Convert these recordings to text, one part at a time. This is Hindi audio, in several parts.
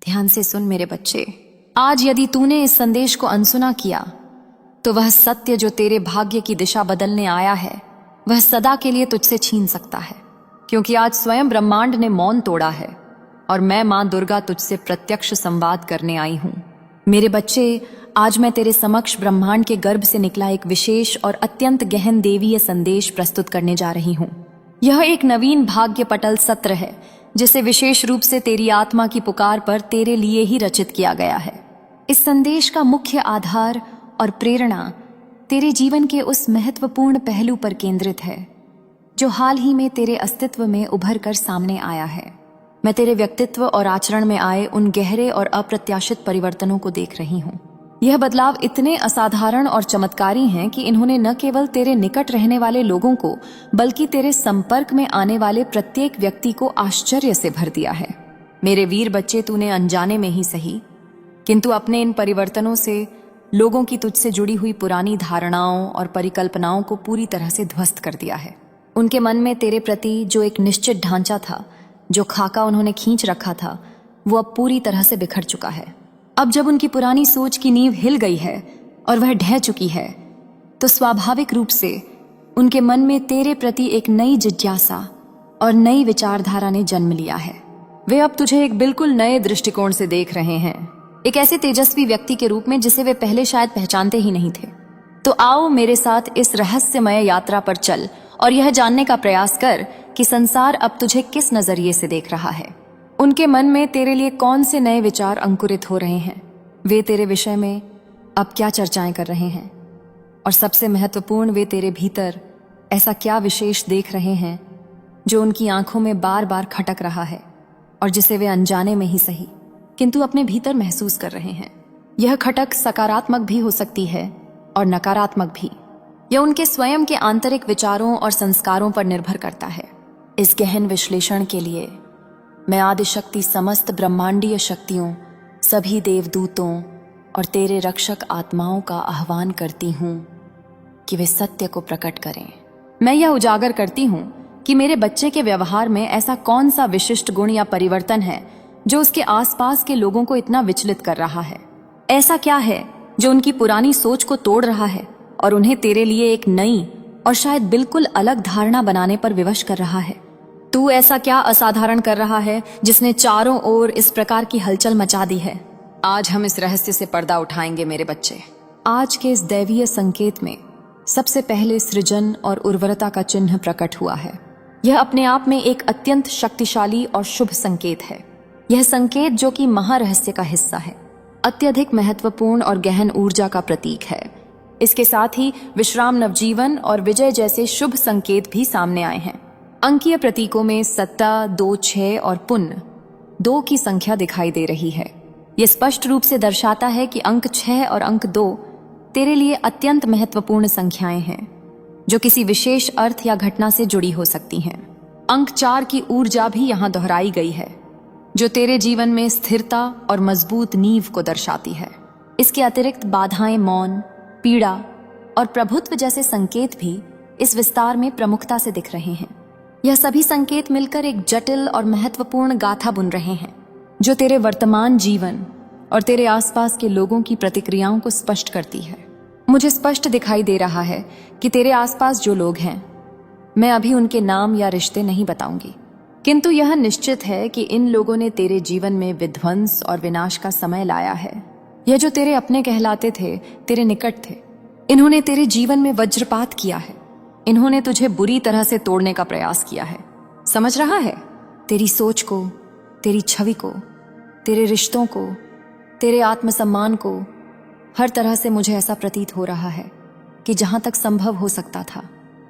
ध्यान से सुन मेरे बच्चे, आज यदि तूने इस संदेश को अनसुना किया तो वह सत्य जो तेरे भाग्य की दिशा बदलने आया है वह सदा के लिए तुझसे छीन सकता है, क्योंकि आज स्वयं ब्रह्मांड ने मौन तोड़ा है और मैं मां दुर्गा तुझसे प्रत्यक्ष संवाद करने आई हूं। मेरे बच्चे, आज मैं तेरे समक्ष ब्रह्मांड के गर्भ से निकला एक विशेष और अत्यंत गहन देवीय संदेश प्रस्तुत करने जा रही हूं। यह एक नवीन भाग्य पटल सत्र है जिसे विशेष रूप से तेरी आत्मा की पुकार पर तेरे लिए ही रचित किया गया है। इस संदेश का मुख्य आधार और प्रेरणा तेरे जीवन के उस महत्वपूर्ण पहलू पर केंद्रित है जो हाल ही में तेरे अस्तित्व में उभर कर सामने आया है। मैं तेरे व्यक्तित्व और आचरण में आए उन गहरे और अप्रत्याशित परिवर्तनों को देख रही हूँ। यह बदलाव इतने असाधारण और चमत्कारी हैं कि इन्होंने न केवल तेरे निकट रहने वाले लोगों को बल्कि तेरे संपर्क में आने वाले प्रत्येक व्यक्ति को आश्चर्य से भर दिया है। मेरे वीर बच्चे, तूने अनजाने में ही सही किंतु अपने इन परिवर्तनों से लोगों की तुझसे जुड़ी हुई पुरानी धारणाओं और परिकल्पनाओं को पूरी तरह से ध्वस्त कर दिया है। उनके मन में तेरे प्रति जो एक निश्चित ढांचा था, जो खाका उन्होंने खींच रखा था, वो अब पूरी तरह से बिखर चुका है। अब जब उनकी पुरानी सोच की नींव हिल गई है और वह ढह चुकी है तो स्वाभाविक रूप से उनके मन में तेरे प्रति एक नई जिज्ञासा और नई विचारधारा ने जन्म लिया है। वे अब तुझे एक बिल्कुल नए दृष्टिकोण से देख रहे हैं, एक ऐसे तेजस्वी व्यक्ति के रूप में जिसे वे पहले शायद पहचानते ही नहीं थे। तो आओ मेरे साथ इस रहस्यमय यात्रा पर चल और यह जानने का प्रयास कर कि संसार अब तुझे किस नजरिए से देख रहा है। उनके मन में तेरे लिए कौन से नए विचार अंकुरित हो रहे हैं, वे तेरे विषय में अब क्या चर्चाएं कर रहे हैं, और सबसे महत्वपूर्ण, वे तेरे भीतर ऐसा क्या विशेष देख रहे हैं जो उनकी आंखों में बार बार खटक रहा है और जिसे वे अनजाने में ही सही किंतु अपने भीतर महसूस कर रहे हैं। यह खटक सकारात्मक भी हो सकती है और नकारात्मक भी। यह उनके स्वयं के आंतरिक विचारों और संस्कारों पर निर्भर करता है। इस गहन विश्लेषण के लिए मैं आदिशक्ति समस्त ब्रह्मांडीय शक्तियों, सभी देवदूतों और तेरे रक्षक आत्माओं का आह्वान करती हूँ कि वे सत्य को प्रकट करें। मैं यह उजागर करती हूँ कि मेरे बच्चे के व्यवहार में ऐसा कौन सा विशिष्ट गुण या परिवर्तन है जो उसके आसपास के लोगों को इतना विचलित कर रहा है। ऐसा क्या है जो उनकी पुरानी सोच को तोड़ रहा है और उन्हें तेरे लिए एक नई और शायद बिल्कुल अलग धारणा बनाने पर विवश कर रहा है। तू ऐसा क्या असाधारण कर रहा है जिसने चारों ओर इस प्रकार की हलचल मचा दी है। आज हम इस रहस्य से पर्दा उठाएंगे मेरे बच्चे। आज के इस दैवीय संकेत में सबसे पहले सृजन और उर्वरता का चिन्ह प्रकट हुआ है। यह अपने आप में एक अत्यंत शक्तिशाली और शुभ संकेत है। यह संकेत जो कि महारहस्य का हिस्सा है, अत्यधिक महत्वपूर्ण और गहन ऊर्जा का प्रतीक है। इसके साथ ही विश्राम, नवजीवन और विजय जैसे शुभ संकेत भी सामने आए हैं। अंकीय प्रतीकों में सत्ता, 2, 6 और पुण्य 2 की संख्या दिखाई दे रही है। यह स्पष्ट रूप से दर्शाता है कि अंक 6 और अंक 2 तेरे लिए अत्यंत महत्वपूर्ण संख्याएं हैं जो किसी विशेष अर्थ या घटना से जुड़ी हो सकती हैं। अंक 4 की ऊर्जा भी यहाँ दोहराई गई है जो तेरे जीवन में स्थिरता और मजबूत नींव को दर्शाती है। इसके अतिरिक्त बाधाएं, मौन, पीड़ा और प्रभुत्व जैसे संकेत भी इस विस्तार में प्रमुखता से दिख रहे हैं। यह सभी संकेत मिलकर एक जटिल और महत्वपूर्ण गाथा बुन रहे हैं जो तेरे वर्तमान जीवन और तेरे आसपास के लोगों की प्रतिक्रियाओं को स्पष्ट करती है। मुझे स्पष्ट दिखाई दे रहा है कि तेरे आसपास जो लोग हैं, मैं अभी उनके नाम या रिश्ते नहीं बताऊंगी, किंतु यह निश्चित है कि इन लोगों ने तेरे जीवन में विध्वंस और विनाश का समय लाया है। यह जो तेरे अपने कहलाते थे, तेरे निकट थे, इन्होंने तेरे जीवन में वज्रपात किया है। इन्होंने तुझे बुरी तरह से तोड़ने का प्रयास किया है। समझ रहा है? तेरी सोच को, तेरी छवि को, तेरे रिश्तों को, तेरे आत्मसम्मान को। हर तरह से मुझे ऐसा प्रतीत हो रहा है कि जहां तक संभव हो सकता था,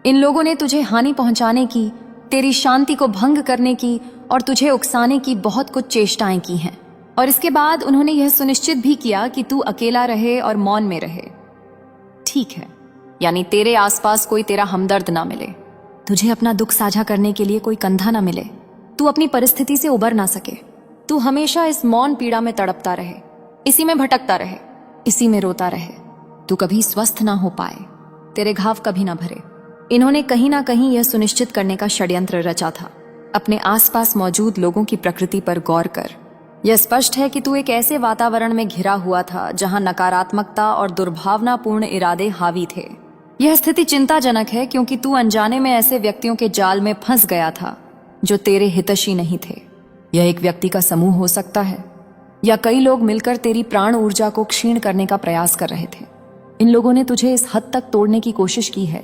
इन लोगों ने तुझे हानि पहुंचाने की, तेरी शांति को भंग करने की और तुझे उकसाने की बहुत कुछ चेष्टाएं की हैं। और इसके बाद उन्होंने यह सुनिश्चित भी किया कि तू अकेला रहे और मौन में रहे। ठीक है, यानी तेरे आसपास कोई तेरा हमदर्द ना मिले, तुझे अपना दुख साझा करने के लिए कोई कंधा ना मिले, तू अपनी परिस्थिति से उबर ना सके, तू हमेशा इस मौन पीड़ा में तड़पता रहे, इसी में भटकता रहे, इसी में रोता रहे, तू कभी स्वस्थ ना हो पाए, तेरे घाव कभी ना भरे। इन्होंने कहीं ना कहीं यह सुनिश्चित करने का षड्यंत्र रचा था। अपने आसपास मौजूद लोगों की प्रकृति पर गौर कर यह स्पष्ट है कि तू एक ऐसे वातावरण में घिरा हुआ था जहां नकारात्मकता और दुर्भावनापूर्ण इरादे हावी थे। यह स्थिति चिंताजनक है क्योंकि तू अनजाने में ऐसे व्यक्तियों के जाल में फंस गया था जो तेरे हितैषी नहीं थे। यह एक व्यक्ति का समूह हो सकता है या कई लोग मिलकर तेरी प्राण ऊर्जा को क्षीण करने का प्रयास कर रहे थे। इन लोगों ने तुझे इस हद तक तोड़ने की कोशिश की है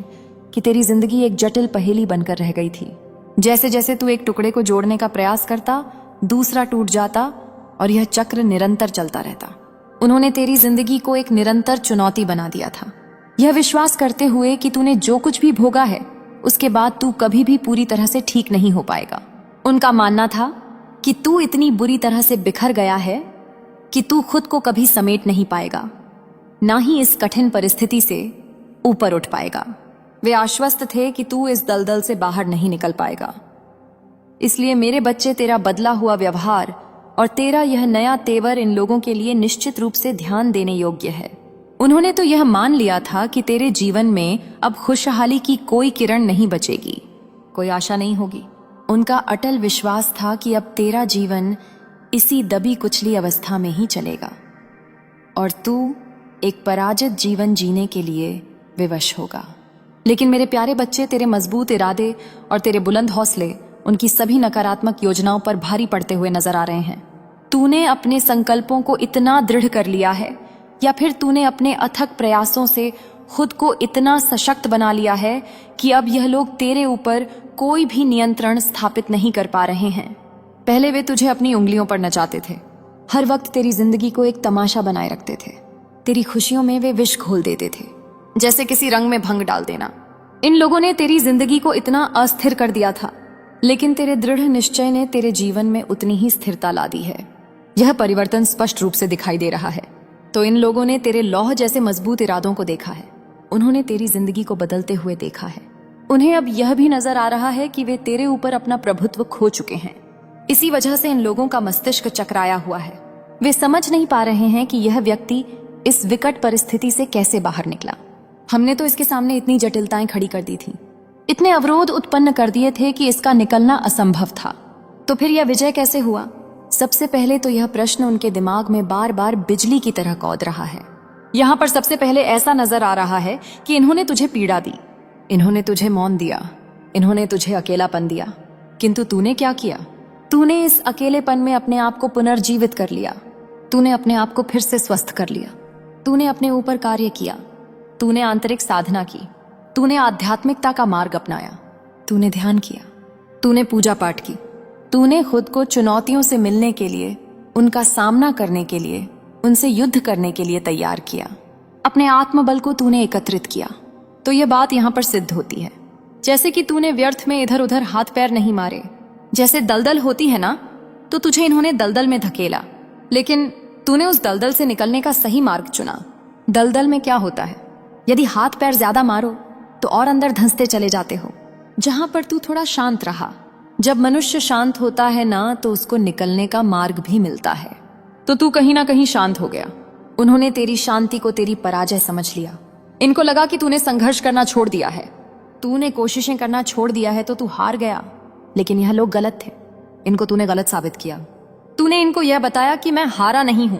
कि तेरी जिंदगी एक जटिल पहेली बनकर रह गई थी। जैसे जैसे तू एक टुकड़े को जोड़ने का प्रयास करता, दूसरा टूट जाता और यह चक्र निरंतर चलता रहता। उन्होंने तेरी जिंदगी को एक निरंतर चुनौती बना दिया था, यह विश्वास करते हुए कि तूने जो कुछ भी भोगा है उसके बाद तू कभी भी पूरी तरह से ठीक नहीं हो पाएगा। उनका मानना था कि तू इतनी बुरी तरह से बिखर गया है कि तू खुद को कभी समेट नहीं पाएगा, ना ही इस कठिन परिस्थिति से ऊपर उठ पाएगा। वे आश्वस्त थे कि तू इस दलदल से बाहर नहीं निकल पाएगा। इसलिए मेरे बच्चे, तेरा बदला हुआ व्यवहार और तेरा यह नया तेवर इन लोगों के लिए निश्चित रूप से ध्यान देने योग्य है। उन्होंने तो यह मान लिया था कि तेरे जीवन में अब खुशहाली की कोई किरण नहीं बचेगी, कोई आशा नहीं होगी। उनका अटल विश्वास था कि अब तेरा जीवन इसी दबी कुचली अवस्था में ही चलेगा और तू एक पराजित जीवन जीने के लिए विवश होगा। लेकिन मेरे प्यारे बच्चे, तेरे मजबूत इरादे और तेरे बुलंद हौसले उनकी सभी नकारात्मक योजनाओं पर भारी पड़ते हुए नजर आ रहे हैं। तूने अपने संकल्पों को इतना दृढ़ कर लिया है या फिर तूने अपने अथक प्रयासों से खुद को इतना सशक्त बना लिया है कि अब यह लोग तेरे ऊपर कोई भी नियंत्रण स्थापित नहीं कर पा रहे हैं। पहले वे तुझे अपनी उंगलियों पर नचाते थे, हर वक्त तेरी जिंदगी को एक तमाशा बनाए रखते थे। तेरी खुशियों में वे विष घोल देते थे, जैसे किसी रंग में भंग डाल देना। इन लोगों ने तेरी जिंदगी को इतना अस्थिर कर दिया था, लेकिन तेरे दृढ़ निश्चय ने तेरे जीवन में उतनी ही स्थिरता ला दी है। यह परिवर्तन स्पष्ट रूप से दिखाई दे रहा है। तो इन लोगों ने तेरे लौह जैसे मजबूत इरादों को देखा है, उन्होंने तेरी जिंदगी को बदलते हुए देखा है। उन्हें अब यह भी नजर आ रहा है कि वे तेरे ऊपर अपना प्रभुत्व खो चुके हैं। इसी वजह से इन लोगों का मस्तिष्क चकराया हुआ है। वे समझ नहीं पा रहे हैं कि यह व्यक्ति इस विकट परिस्थिति से कैसे बाहर निकला। हमने तो इसके सामने इतनी जटिलताएं खड़ी कर दी थी, इतने अवरोध उत्पन्न कर दिए थे कि इसका निकलना असंभव था। तो फिर यह विजय कैसे हुआ? सबसे पहले तो यह प्रश्न उनके दिमाग में बार बार बिजली की तरह कौंध रहा है। यहाँ पर सबसे पहले ऐसा नजर आ रहा है कि इन्होंने तुझे पीड़ा दी, इन्होंने तुझे मौन दिया, इन्होंने तुझे अकेलापन दिया, किंतु तूने क्या किया? तूने इस अकेलेपन में अपने आप को पुनर्जीवित कर लिया। तूने अपने आप को फिर से स्वस्थ कर लिया। तूने अपने ऊपर कार्य किया, तूने आंतरिक साधना की, तूने आध्यात्मिकता का मार्ग अपनाया, तूने ध्यान किया, तूने पूजा पाठ की, तूने खुद को चुनौतियों से मिलने के लिए, उनका सामना करने के लिए, उनसे युद्ध करने के लिए तैयार किया। अपने आत्मबल को तूने एकत्रित किया। तो यह बात यहां पर सिद्ध होती है, जैसे कि तूने व्यर्थ में इधर उधर हाथ पैर नहीं मारे। जैसे दलदल होती है ना, तो तुझे इन्होंने दलदल में धकेला, लेकिन तूने उस दलदल से निकलने का सही मार्ग चुना। दलदल में क्या होता है, यदि हाथ पैर ज्यादा मारो तो और अंदर धंसते चले जाते हो। जहां पर तू थोड़ा शांत रहा, जब मनुष्य शांत होता है ना, तो उसको निकलने का मार्ग भी मिलता है। तो तू कहीं ना कहीं शांत हो गया। उन्होंने तेरी शांति को तेरी पराजय समझ लिया। इनको लगा कि तूने संघर्ष करना छोड़ दिया है, तूने कोशिशें करना छोड़ दिया है, तो तू हार गया। लेकिन यह लोग गलत थे, इनको तूने गलत साबित किया। तूने इनको यह बताया कि मैं हारा नहीं हूं,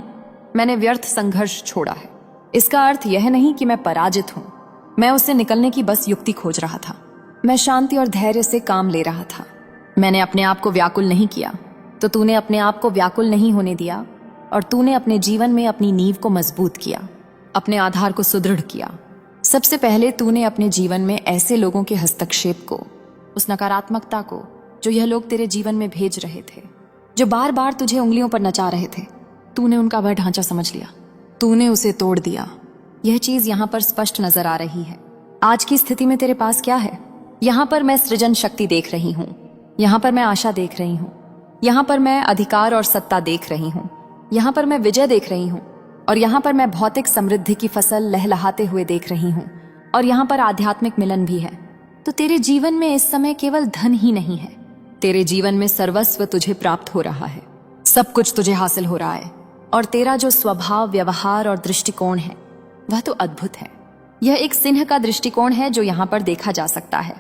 मैंने व्यर्थ संघर्ष छोड़ा है। इसका अर्थ यह नहीं कि मैं पराजित हूं, मैं उससे निकलने की बस युक्ति खोज रहा था। मैं शांति और धैर्य से काम ले रहा था। मैंने अपने आप को व्याकुल नहीं किया। तो तूने अपने आप को व्याकुल नहीं होने दिया और तूने अपने जीवन में अपनी नींव को मजबूत किया, अपने आधार को सुदृढ़ किया। सबसे पहले तूने अपने जीवन में ऐसे लोगों के हस्तक्षेप को, उस नकारात्मकता को जो यह लोग तेरे जीवन में भेज रहे थे, जो बार बार तुझे उंगलियों पर नचा रहे थे, तूने उनका वह ढांचा समझ लिया, तूने उसे तोड़ दिया। यह चीज यहां पर स्पष्ट नजर आ रही है। आज की स्थिति में तेरे पास क्या है? यहां पर मैं सृजन शक्ति देख रही हूं, यहां पर मैं आशा देख रही हूं, यहां पर मैं अधिकार और सत्ता देख रही हूं, यहां पर मैं विजय देख रही हूं, और यहां पर मैं भौतिक समृद्धि की फसल लहलहाते हुए देख रही हूं, और यहां पर आध्यात्मिक मिलन भी है। तो तेरे जीवन में इस समय केवल धन ही नहीं है, तेरे जीवन में सर्वस्व तुझे प्राप्त हो रहा है, सब कुछ तुझे हासिल हो रहा है। और तेरा जो स्वभाव, व्यवहार और दृष्टिकोण है वह तो अद्भुत है। यह एक सिंह का दृष्टिकोण है जो यहाँ पर देखा जा सकता है।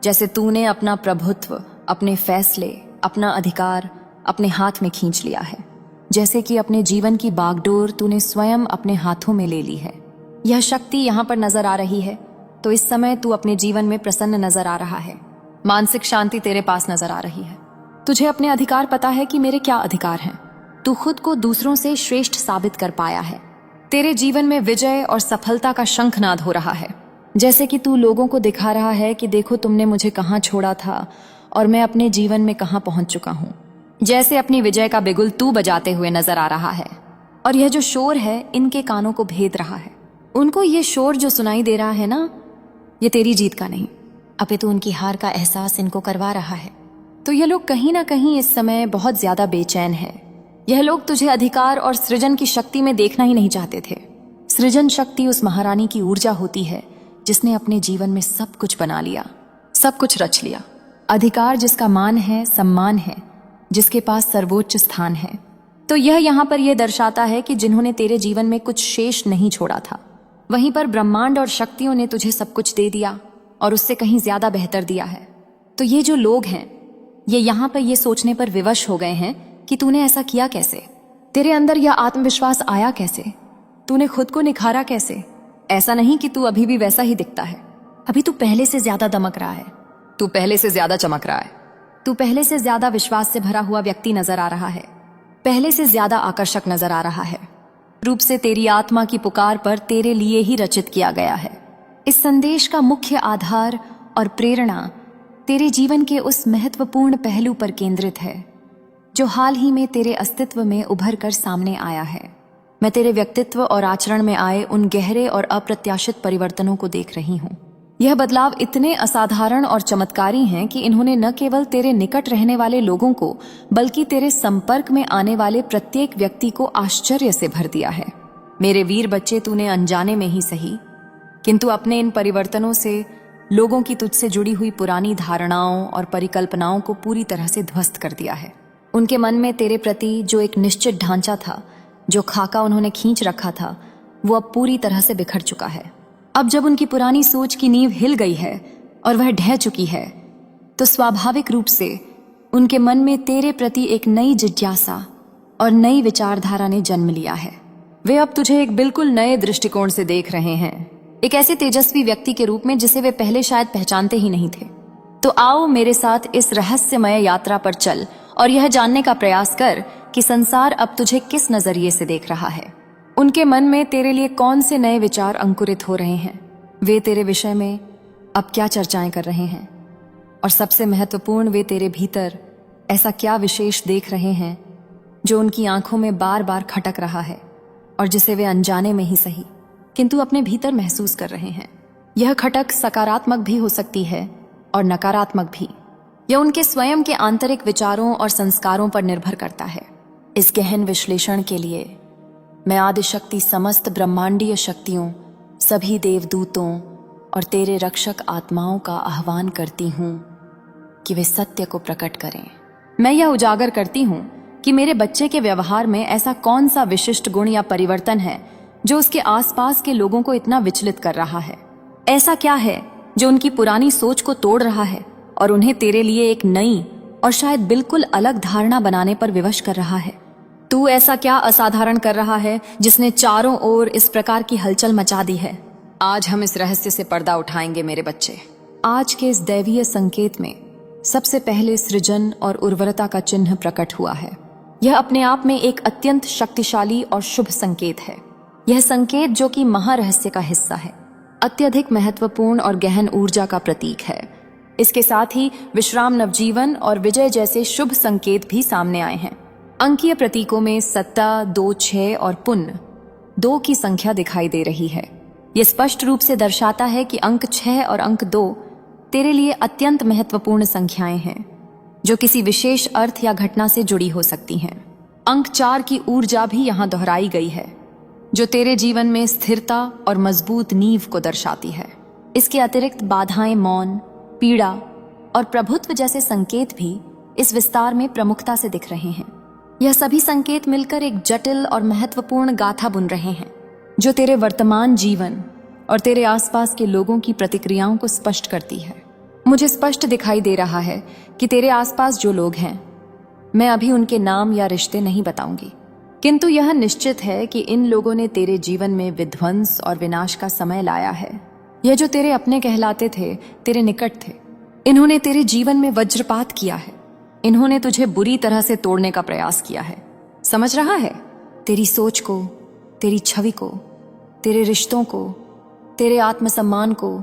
जैसे तूने अपना प्रभुत्व, अपने फैसले, अपना अधिकार अपने हाथ में खींच लिया है, जैसे कि अपने जीवन की बागडोर तूने स्वयं अपने हाथों में ले ली है। यह शक्ति यहाँ पर नजर आ रही है, तो इस समय तू अपने जीवन में प्रसन्न नजर आ रहा है। मानसिक शांति तेरे पास नजर आ रही है। तुझे अपने अधिकार पता है कि मेरे क्या अधिकार हैं। तू खुद को दूसरों से श्रेष्ठ साबित कर पाया है। तेरे जीवन में विजय और सफलता का शंखनाद हो रहा है, जैसे कि तू लोगों को दिखा रहा है कि देखो तुमने मुझे कहाँ छोड़ा था और मैं अपने जीवन में कहाँ पहुंच चुका हूँ। जैसे अपनी विजय का बिगुल तू बजाते हुए नजर आ रहा है, और यह जो शोर है इनके कानों को भेद रहा है। उनको ये शोर जो सुनाई दे रहा है ना, ये तेरी जीत का नहीं, अपितु उनकी हार का एहसास इनको करवा रहा है। तो ये लोग कहीं ना कहीं इस समय बहुत ज्यादा बेचैन है। यह लोग तुझे अधिकार और सृजन की शक्ति में देखना ही नहीं चाहते थे। सृजन शक्ति उस महारानी की ऊर्जा होती है जिसने अपने जीवन में सब कुछ बना लिया, सब कुछ रच लिया। अधिकार जिसका मान है, सम्मान है, जिसके पास सर्वोच्च स्थान है। तो यह यहाँ पर यह दर्शाता है कि जिन्होंने तेरे जीवन में कुछ शेष नहीं छोड़ा था, वहीं पर ब्रह्मांड और शक्तियों ने तुझे सब कुछ दे दिया और उससे कहीं ज्यादा बेहतर दिया है। तो ये जो लोग हैं, ये यहाँ पर ये सोचने पर विवश हो गए हैं कि तूने ऐसा किया कैसे, तेरे अंदर यह आत्मविश्वास आया कैसे, तूने खुद को निखारा कैसे। ऐसा नहीं कि तू अभी भी वैसा ही दिखता है, अभी तू पहले से ज्यादा दमक रहा है, तू पहले से ज्यादा चमक रहा है, तू पहले से ज्यादा विश्वास से भरा हुआ व्यक्ति नजर आ रहा है, पहले से ज्यादा आकर्षक नजर आ रहा है। रूप से तेरी आत्मा की पुकार पर तेरे लिए ही रचित किया गया है। इस संदेश का मुख्य आधार और प्रेरणा तेरे जीवन के उस महत्वपूर्ण पहलू पर केंद्रित है जो हाल ही में तेरे अस्तित्व में उभर कर सामने आया है। मैं तेरे व्यक्तित्व और आचरण में आए उन गहरे और अप्रत्याशित परिवर्तनों को देख रही हूँ। यह बदलाव इतने असाधारण और चमत्कारी हैं कि इन्होंने न केवल तेरे निकट रहने वाले लोगों को, बल्कि तेरे संपर्क में आने वाले प्रत्येक व्यक्ति को आश्चर्य से भर दिया है। मेरे वीर बच्चे, तूने अनजाने में ही सही, किंतु अपने इन परिवर्तनों से लोगों की तुझसे जुड़ी हुई पुरानी धारणाओं और परिकल्पनाओं को पूरी तरह से ध्वस्त कर दिया है। उनके मन में तेरे प्रति जो एक निश्चित ढांचा था, जो खाका उन्होंने खींच रखा था, वो अब पूरी तरह से बिखर चुका है। अब जब उनकी पुरानी सोच की नींव हिल गई है और वह ढह चुकी है, तो स्वाभाविक रूप से उनके मन में तेरे प्रति एक नई जिज्ञासा और नई विचारधारा ने जन्म लिया है। वे अब तुझे एक बिल्कुल नए दृष्टिकोण से देख रहे हैं, एक ऐसे तेजस्वी व्यक्ति के रूप में जिसे वे पहले शायद पहचानते ही नहीं थे। तो आओ मेरे साथ इस रहस्यमय यात्रा पर चल और यह जानने का प्रयास कर कि संसार अब तुझे किस नजरिए से देख रहा है। उनके मन में तेरे लिए कौन से नए विचार अंकुरित हो रहे हैं, वे तेरे विषय में अब क्या चर्चाएं कर रहे हैं, और सबसे महत्वपूर्ण, वे तेरे भीतर ऐसा क्या विशेष देख रहे हैं जो उनकी आंखों में बार बार खटक रहा है और जिसे वे अनजाने में ही सही किंतु अपने भीतर महसूस कर रहे हैं। यह खटक सकारात्मक भी हो सकती है और नकारात्मक भी। यह उनके स्वयं के आंतरिक विचारों और संस्कारों पर निर्भर करता है। इस गहन विश्लेषण के लिए मैं आदिशक्ति समस्त ब्रह्मांडीय शक्तियों, सभी देवदूतों और तेरे रक्षक आत्माओं का आह्वान करती हूँ कि वे सत्य को प्रकट करें। मैं यह उजागर करती हूँ कि मेरे बच्चे के व्यवहार में ऐसा कौन सा विशिष्ट गुण या परिवर्तन है जो उसके आसपास के लोगों को इतना विचलित कर रहा है। ऐसा क्या है जो उनकी पुरानी सोच को तोड़ रहा है और उन्हें तेरे लिए एक नई और शायद बिल्कुल अलग धारणा बनाने पर विवश कर रहा है। तू ऐसा क्या असाधारण कर रहा है जिसने चारों ओर इस प्रकार की हलचल मचा दी है। आज हम इस रहस्य से पर्दा उठाएंगे मेरे बच्चे। आज के इस दैवीय संकेत में सबसे पहले सृजन और उर्वरता का चिन्ह प्रकट हुआ है। यह अपने आप में एक अत्यंत शक्तिशाली और शुभ संकेत है। यह संकेत जो कि महारहस्य का हिस्सा है, अत्यधिक महत्वपूर्ण और गहन ऊर्जा का प्रतीक है। इसके साथ ही विश्राम, नवजीवन और विजय जैसे शुभ संकेत भी सामने आए हैं। अंकीय प्रतीकों में सत्ता, 2, 6 और पुण्य 2 की संख्या दिखाई दे रही है। यह स्पष्ट रूप से दर्शाता है कि अंक 6 और अंक 2 तेरे लिए अत्यंत महत्वपूर्ण संख्याएं हैं जो किसी विशेष अर्थ या घटना से जुड़ी हो सकती हैं। अंक 4 की ऊर्जा भी यहाँ दोहराई गई है जो तेरे जीवन में स्थिरता और मजबूत नींव को दर्शाती है। इसके अतिरिक्त बाधाएं, मौन, पीड़ा और प्रभुत्व जैसे संकेत भी इस विस्तार में प्रमुखता से दिख रहे हैं। यह सभी संकेत मिलकर एक जटिल और महत्वपूर्ण गाथा बुन रहे हैं जो तेरे वर्तमान जीवन और तेरे आसपास के लोगों की प्रतिक्रियाओं को स्पष्ट करती है। मुझे स्पष्ट दिखाई दे रहा है कि तेरे आसपास जो लोग हैं, मैं अभी उनके नाम या रिश्ते नहीं बताऊंगी, किंतु यह निश्चित है कि इन लोगों ने तेरे जीवन में विध्वंस और विनाश का समय लाया है। यह जो तेरे अपने कहलाते थे, तेरे निकट थे, इन्होंने तेरे जीवन में वज्रपात किया है। इन्होंने तुझे बुरी तरह से तोड़ने का प्रयास किया है। समझ रहा है? तेरी सोच को, तेरी छवि को, तेरे रिश्तों को, तेरे आत्मसम्मान को,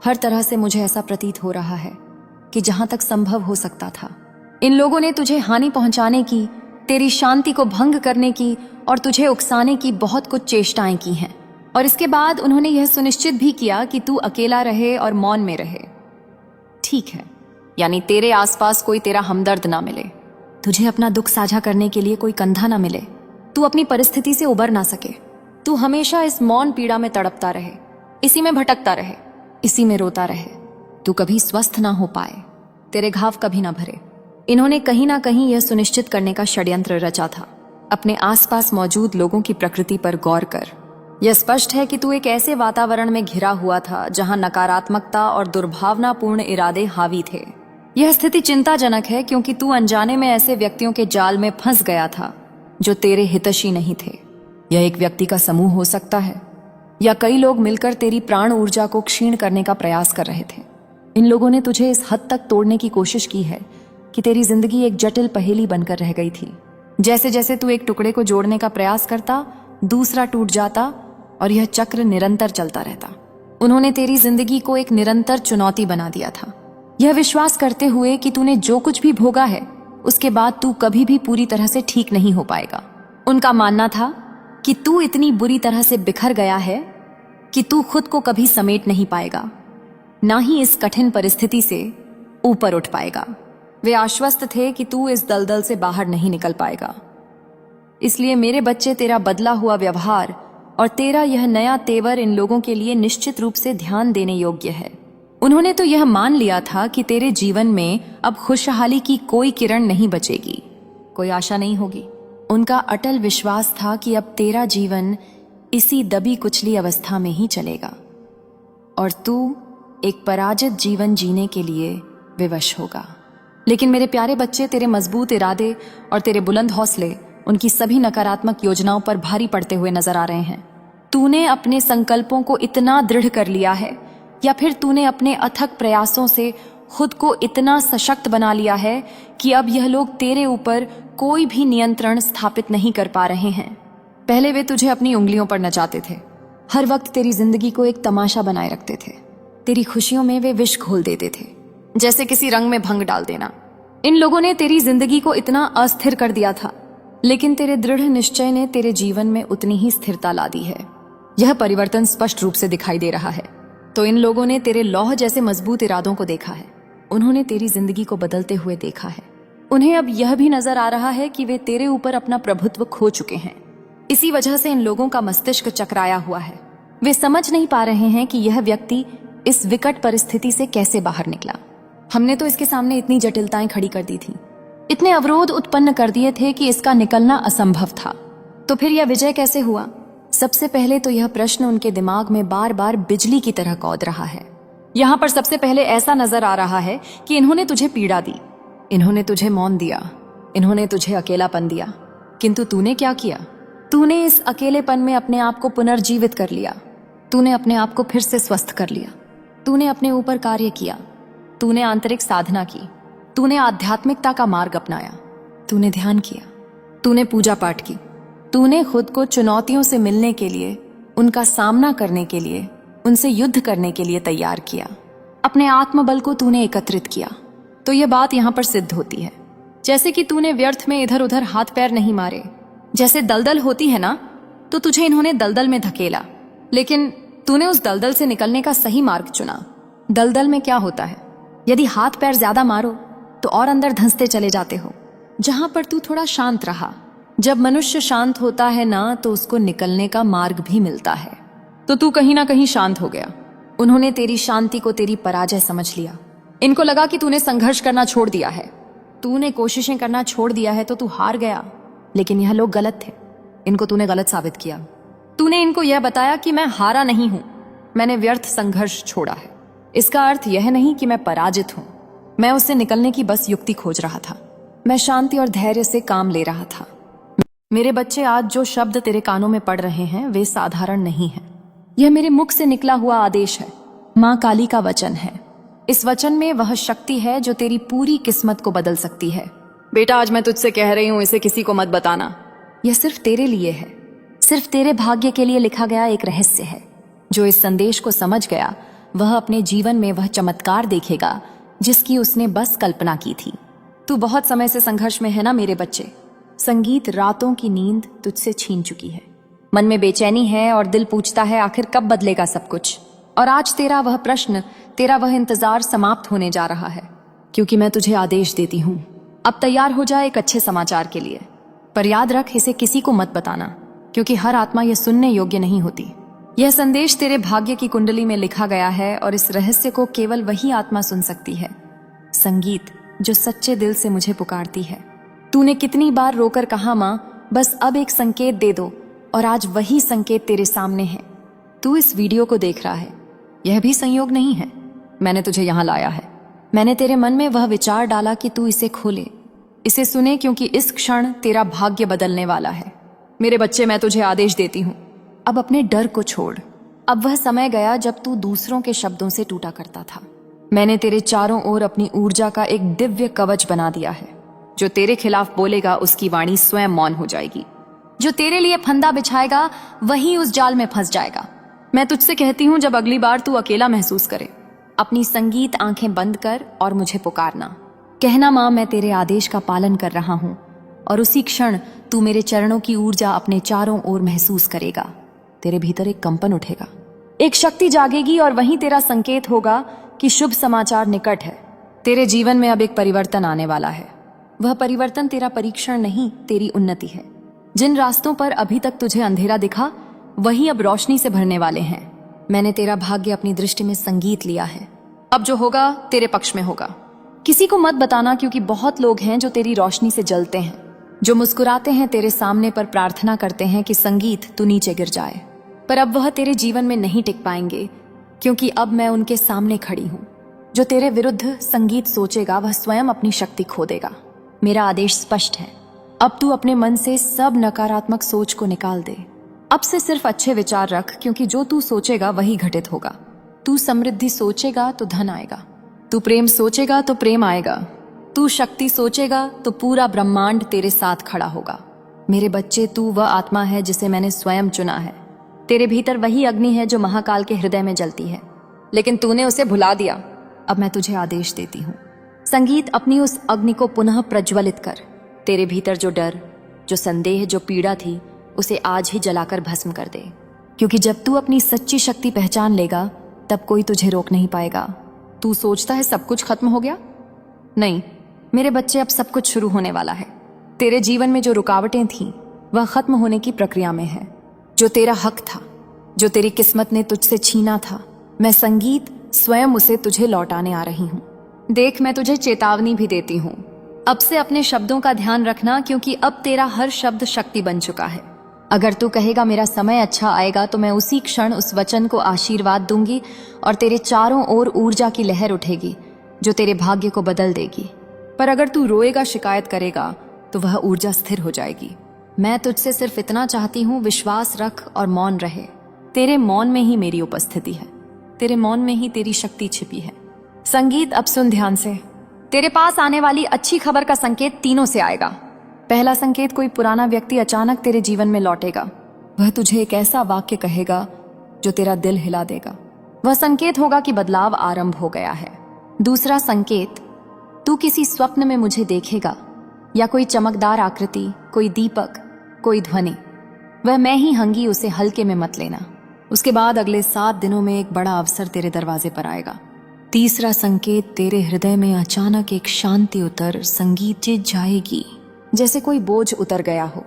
हर तरह से मुझे ऐसा प्रतीत हो रहा है कि जहां तक संभव हो सकता था, इन लोगों ने तुझे हानि पहुंचाने की, तेरी शांति को भंग करने की और तुझे उकसाने की बहुत कुछ चेष्टाएं की हैं। और इसके बाद उन्होंने यह सुनिश्चित भी किया कि तू अकेला रहे और मौन में रहे। ठीक है, यानी तेरे आसपास कोई तेरा हमदर्द ना मिले, तुझे अपना दुख साझा करने के लिए कोई कंधा ना मिले, तू अपनी परिस्थिति से उबर ना सके, तू हमेशा इस मौन पीड़ा में तड़पता रहे, इसी में भटकता रहे, इसी में रोता रहे, तू कभी स्वस्थ ना हो पाए, तेरे घाव कभी ना भरे। इन्होंने कहीं ना कहीं यह सुनिश्चित करने का षड्यंत्र रचा था। अपने आसपास मौजूद लोगों की प्रकृति पर गौर कर। यह स्पष्ट है कि तू एक ऐसे वातावरण में घिरा हुआ था जहां नकारात्मकता और दुर्भावनापूर्ण इरादे हावी थे। यह स्थिति चिंताजनक है क्योंकि तू अनजाने में ऐसे व्यक्तियों के जाल में फंस गया था जो तेरे हितैषी नहीं थे। यह एक व्यक्ति का समूह हो सकता है या कई लोग मिलकर तेरी प्राण ऊर्जा को क्षीण करने का प्रयास कर रहे थे। इन लोगों ने तुझे इस हद तक तोड़ने की कोशिश की है कि तेरी जिंदगी एक जटिल पहेली बनकर रह गई थी। जैसे जैसे तू एक टुकड़े को जोड़ने का प्रयास करता, दूसरा टूट जाता और यह चक्र निरंतर चलता रहता। उन्होंने तेरी जिंदगी को एक निरंतर चुनौती बना दिया था, यह विश्वास करते हुए कि तूने जो कुछ भी भोगा है उसके बाद तू कभी भी पूरी तरह से ठीक नहीं हो पाएगा। उनका मानना था कि तू इतनी बुरी तरह से बिखर गया है कि तू खुद को कभी समेट नहीं पाएगा, ना ही इस कठिन परिस्थिति से ऊपर उठ पाएगा। वे आश्वस्त थे कि तू इस दलदल से बाहर नहीं निकल पाएगा। इसलिए मेरे बच्चे, तेरा बदला हुआ व्यवहार और तेरा यह नया तेवर इन लोगों के लिए निश्चित रूप से ध्यान देने योग्य है। उन्होंने तो यह मान लिया था कि तेरे जीवन में अब खुशहाली की कोई किरण नहीं बचेगी, कोई आशा नहीं होगी। उनका अटल विश्वास था कि अब तेरा जीवन इसी दबी कुचली अवस्था में ही चलेगा और तू एक पराजित जीवन जीने के लिए विवश होगा। लेकिन मेरे प्यारे बच्चे, तेरे मजबूत इरादे और तेरे बुलंद हौसले उनकी सभी नकारात्मक योजनाओं पर भारी पड़ते हुए नजर आ रहे हैं। तूने अपने संकल्पों को इतना दृढ़ कर लिया है या फिर तूने अपने अथक प्रयासों से खुद को इतना सशक्त बना लिया है कि अब यह लोग तेरे ऊपर कोई भी नियंत्रण स्थापित नहीं कर पा रहे हैं। पहले वे तुझे अपनी उंगलियों पर नचाते थे, हर वक्त तेरी जिंदगी को एक तमाशा बनाए रखते थे। तेरी खुशियों में वे विष घोल देते थे, जैसे किसी रंग में भंग डाल देना। इन लोगों ने तेरी जिंदगी को इतना अस्थिर कर दिया था, लेकिन तेरे दृढ़ निश्चय ने तेरे जीवन में उतनी ही स्थिरता ला दी है। यह परिवर्तन स्पष्ट रूप से दिखाई दे रहा है। तो इन लोगों ने तेरे लौह जैसे मजबूत इरादों को देखा है, उन्होंने तेरी जिंदगी को बदलते हुए देखा है। उन्हें अब यह भी नजर आ रहा है कि वे तेरे ऊपर अपना प्रभुत्व खो चुके हैं। इसी वजह से इन लोगों का मस्तिष्क चकराया हुआ है। वे समझ नहीं पा रहे हैं कि यह व्यक्ति इस विकट परिस्थिति से कैसे बाहर निकला। हमने तो इसके सामने इतनी जटिलताएं खड़ी कर दी थी, इतने अवरोध उत्पन्न कर दिए थे कि इसका निकलना असंभव था। तो फिर यह विजय कैसे हुआ? सबसे पहले तो यह प्रश्न उनके दिमाग में बार बार बिजली की तरह कौद रहा है। यहाँ पर सबसे पहले ऐसा नजर आ रहा है कि इन्होंने तुझे पीड़ा दी, इन्होंने तुझे मौन दिया, इन्होंने तुझे अकेलापन दिया। किंतु तूने क्या किया? तूने इस अकेलेपन में अपने आप को पुनर्जीवित कर लिया। तूने अपने आप को फिर से स्वस्थ कर लिया। तूने अपने ऊपर कार्य किया, तूने आंतरिक साधना की, तूने आध्यात्मिकता का मार्ग अपनाया, तूने ध्यान किया, तूने पूजा पाठ की, तूने खुद को चुनौतियों से मिलने के लिए, उनका सामना करने के लिए, उनसे युद्ध करने के लिए तैयार किया। अपने आत्मबल को तूने एकत्रित किया। तो यह बात यहाँ पर सिद्ध होती है जैसे कि तूने व्यर्थ में इधर उधर हाथ पैर नहीं मारे। जैसे दलदल होती है ना, तो तुझे इन्होंने दलदल में धकेला, लेकिन तूने उस दलदल से निकलने का सही मार्ग चुना। दलदल में क्या होता है, यदि हाथ पैर ज्यादा मारो तो और अंदर धंसते चले जाते हो। जहां पर तू थोड़ा शांत रहा, जब मनुष्य शांत होता है ना, तो उसको निकलने का मार्ग भी मिलता है। तो तू कहीं ना कहीं शांत हो गया। उन्होंने तेरी शांति को तेरी पराजय समझ लिया। इनको लगा कि तूने संघर्ष करना छोड़ दिया है, तूने कोशिशें करना छोड़ दिया है, तो तू हार गया। लेकिन यह लोग गलत थे, इनको तूने गलत साबित किया। तूने इनको यह बताया कि मैं हारा नहीं हूं, मैंने व्यर्थ संघर्ष छोड़ा है। इसका अर्थ यह नहीं कि मैं पराजित हूं, मैं उससे निकलने की बस युक्ति खोज रहा था। मैं शांति और धैर्य से काम ले रहा था। मेरे बच्चे, आज जो शब्द तेरे कानों में पड़ रहे हैं वे साधारण नहीं हैं। यह मेरे मुख से निकला हुआ आदेश है, माँ काली का वचन है। इस वचन में वह शक्ति है जो तेरी पूरी किस्मत को बदल सकती है। बेटा, आज मैं तुझसे कह रही हूं, इसे किसी को मत बताना। यह सिर्फ तेरे लिए है, सिर्फ तेरे भाग्य के लिए लिखा गया एक रहस्य है। जो इस संदेश को समझ गया वह अपने जीवन में वह चमत्कार देखेगा जिसकी उसने बस कल्पना की थी। तू बहुत समय से संघर्ष में है ना मेरे बच्चे। संगीत रातों की नींद तुझसे छीन चुकी है। मन में बेचैनी है और दिल पूछता है आखिर कब बदलेगा सब कुछ। और आज तेरा वह प्रश्न, तेरा वह इंतजार समाप्त होने जा रहा है, क्योंकि मैं तुझे आदेश देती हूँ। अब तैयार हो जा एक अच्छे समाचार के लिए, पर याद रख इसे किसी को मत बताना, क्योंकि हर आत्मा यह सुनने योग्य नहीं होती। यह संदेश तेरे भाग्य की कुंडली में लिखा गया है और इस रहस्य को केवल वही आत्मा सुन सकती है, संगीत, जो सच्चे दिल से मुझे पुकारती है। तूने कितनी बार रोकर कहा, माँ बस अब एक संकेत दे दो, और आज वही संकेत तेरे सामने है। तू इस वीडियो को देख रहा है, यह भी संयोग नहीं है। मैंने तुझे यहाँ लाया है। मैंने तेरे मन में वह विचार डाला कि तू इसे खोले, इसे सुने, क्योंकि इस क्षण तेरा भाग्य बदलने वाला है। मेरे बच्चे, मैं तुझे आदेश देती हूँ, अब अपने डर को छोड़। अब वह समय गया जब तू दूसरों के शब्दों से टूटा करता था। मैंने तेरे चारों ओर अपनी ऊर्जा का एक दिव्य कवच बना दिया है। जो तेरे खिलाफ बोलेगा उसकी वाणी स्वयं मौन हो जाएगी। जो तेरे लिए फंदा बिछाएगा वही उस जाल में फंस जाएगा। मैं तुझसे कहती हूँ, जब अगली बार तू अकेला महसूस करे, अपनी संगीत आंखें बंद कर और मुझे पुकारना। कहना, माँ मैं तेरे आदेश का पालन कर रहा हूँ, और उसी क्षण तू मेरे चरणों की ऊर्जा अपने चारों ओर महसूस करेगा। तेरे भीतर एक कंपन उठेगा, एक शक्ति जागेगी, और वहीं तेरा संकेत होगा कि शुभ समाचार निकट है। तेरे जीवन में अब एक परिवर्तन आने वाला है। वह परिवर्तन तेरा परीक्षण नहीं, तेरी उन्नति है। जिन रास्तों पर अभी तक तुझे अंधेरा दिखा वही अब रोशनी से भरने वाले हैं। मैंने तेरा भाग्य अपनी दृष्टि में संगीत लिया है। अब जो होगा तेरे पक्ष में होगा। किसी को मत बताना, क्योंकि बहुत लोग हैं जो तेरी रोशनी से जलते हैं, जो मुस्कुराते हैं तेरे सामने पर प्रार्थना करते हैं कि संगीत तू नीचे गिर जाए। पर अब वह तेरे जीवन में नहीं टिक पाएंगे, क्योंकि अब मैं उनके सामने खड़ी हूँ। जो तेरे विरुद्ध संगीत सोचेगा वह स्वयं अपनी शक्ति खो देगा। मेरा आदेश स्पष्ट है, अब तू अपने मन से सब नकारात्मक सोच को निकाल दे। अब से सिर्फ अच्छे विचार रख, क्योंकि जो तू सोचेगा वही घटित होगा। तू समृद्धि सोचेगा तो धन आएगा, तू प्रेम सोचेगा तो प्रेम आएगा, तू शक्ति सोचेगा तो पूरा ब्रह्मांड तेरे साथ खड़ा होगा। मेरे बच्चे, तू वह आत्मा है जिसे मैंने स्वयं चुना है। तेरे भीतर वही अग्नि है जो महाकाल के हृदय में जलती है, लेकिन तूने उसे भुला दिया। अब मैं तुझे आदेश देती हूँ, संगीत, अपनी उस अग्नि को पुनः प्रज्वलित कर। तेरे भीतर जो डर, जो संदेह, जो पीड़ा थी, उसे आज ही जलाकर भस्म कर दे, क्योंकि जब तू अपनी सच्ची शक्ति पहचान लेगा तब कोई तुझे रोक नहीं पाएगा। तू सोचता है सब कुछ खत्म हो गया? नहीं मेरे बच्चे, अब सब कुछ शुरू होने वाला है। तेरे जीवन में जो रुकावटें थीं वह खत्म होने की प्रक्रिया में है। जो तेरा हक था, जो तेरी किस्मत ने तुझसे छीना था, मैं संगीत स्वयं उसे तुझे लौटाने आ रही हूँ। देख, मैं तुझे चेतावनी भी देती हूँ, अब से अपने शब्दों का ध्यान रखना, क्योंकि अब तेरा हर शब्द शक्ति बन चुका है। अगर तू कहेगा मेरा समय अच्छा आएगा, तो मैं उसी क्षण उस वचन को आशीर्वाद दूंगी और तेरे चारों ओर ऊर्जा की लहर उठेगी जो तेरे भाग्य को बदल देगी। पर अगर तू रोएगा, शिकायत करेगा, तो वह ऊर्जा स्थिर हो जाएगी। मैं तुझसे सिर्फ इतना चाहती हूँ, विश्वास रख और मौन रहे। तेरे मौन में ही मेरी उपस्थिति है, तेरे मौन में ही तेरी शक्ति छिपी है। संगीत, अब सुन ध्यान से। तेरे पास आने वाली अच्छी खबर का संकेत तीनों से आएगा। पहला संकेत, कोई पुराना व्यक्ति अचानक तेरे जीवन में लौटेगा। वह तुझे एक ऐसा वाक्य कहेगा जो तेरा दिल हिला देगा। वह संकेत होगा कि बदलाव आरंभ हो गया है। दूसरा संकेत, तू किसी स्वप्न में मुझे देखेगा, या कोई चमकदार आकृति, कोई दीपक, कोई ध्वनि। वह मैं ही हंगी, उसे हल्के में मत लेना। उसके बाद अगले 7 दिनों में एक बड़ा अवसर तेरे दरवाजे पर आएगा। तीसरा संकेत, तेरे हृदय में अचानक एक शांति उतर संगीत जाएगी, जैसे कोई बोझ उतर गया हो।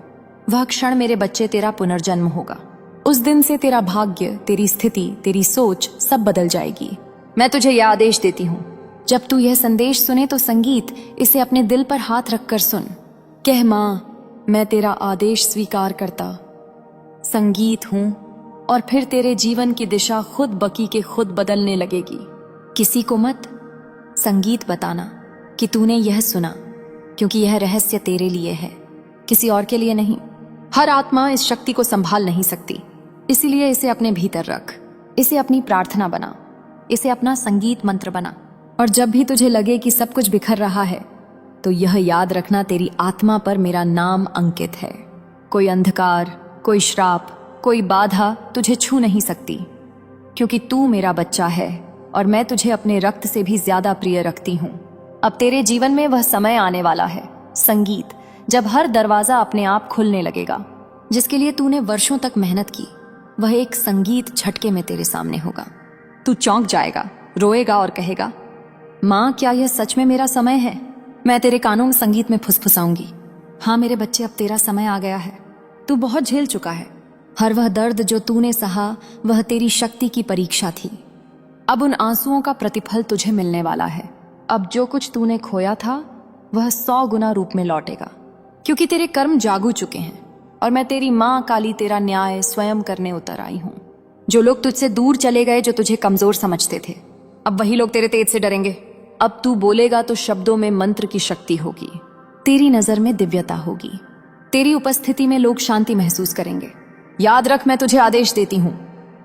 वह क्षण मेरे बच्चे तेरा पुनर्जन्म होगा। उस दिन से तेरा भाग्य, तेरी स्थिति, तेरी सोच सब बदल जाएगी। मैं तुझे यह आदेश देती हूँ, जब तू यह संदेश सुने तो संगीत, इसे अपने दिल पर हाथ रखकर सुन। कह, माँ मैं तेरा आदेश स्वीकार करता संगीत हूँ, और फिर तेरे जीवन की दिशा खुद बकी के खुद बदलने लगेगी। किसी को मत संगीत बताना कि तूने यह सुना, क्योंकि यह रहस्य तेरे लिए है, किसी और के लिए नहीं। हर आत्मा इस शक्ति को संभाल नहीं सकती, इसीलिए इसे अपने भीतर रख, इसे अपनी प्रार्थना बना, इसे अपना संगीत मंत्र बना। और जब भी तुझे लगे कि सब कुछ बिखर रहा है, तो यह याद रखना, तेरी आत्मा पर मेरा नाम अंकित है। कोई अंधकार, कोई श्राप, कोई बाधा तुझे छू नहीं सकती, क्योंकि तू मेरा बच्चा है और मैं तुझे अपने रक्त से भी ज्यादा प्रिय रखती हूँ। अब तेरे जीवन में वह समय आने वाला है, संगीत, जब हर दरवाजा अपने आप खुलने लगेगा। जिसके लिए तूने वर्षों तक मेहनत की, वह एक संगीत झटके में तेरे सामने होगा। तू चौंक जाएगा, रोएगा और कहेगा, माँ क्या यह सच में मेरा समय है? मैं तेरे कानों में संगीत में फुसफुसाऊंगी, हाँ मेरे बच्चे अब तेरा समय आ गया है। तू बहुत झेल चुका है। हर वह दर्द जो तूने सहा वह तेरी शक्ति की परीक्षा थी। अब उन आंसुओं का प्रतिफल तुझे मिलने वाला है। अब जो कुछ तूने खोया था वह 100 गुना रूप में लौटेगा, क्योंकि तेरे कर्म जागू चुके हैं और मैं तेरी माँ काली तेरा न्याय स्वयं करने उतर आई हूँ। जो लोग तुझसे दूर चले गए, जो तुझे कमजोर समझते थे, अब वही लोग तेरे तेज से डरेंगे। अब तू बोलेगा तो शब्दों में मंत्र की शक्ति होगी, तेरी नजर में दिव्यता होगी, तेरी उपस्थिति में लोग शांति महसूस करेंगे। याद रख, मैं तुझे आदेश देती हूँ,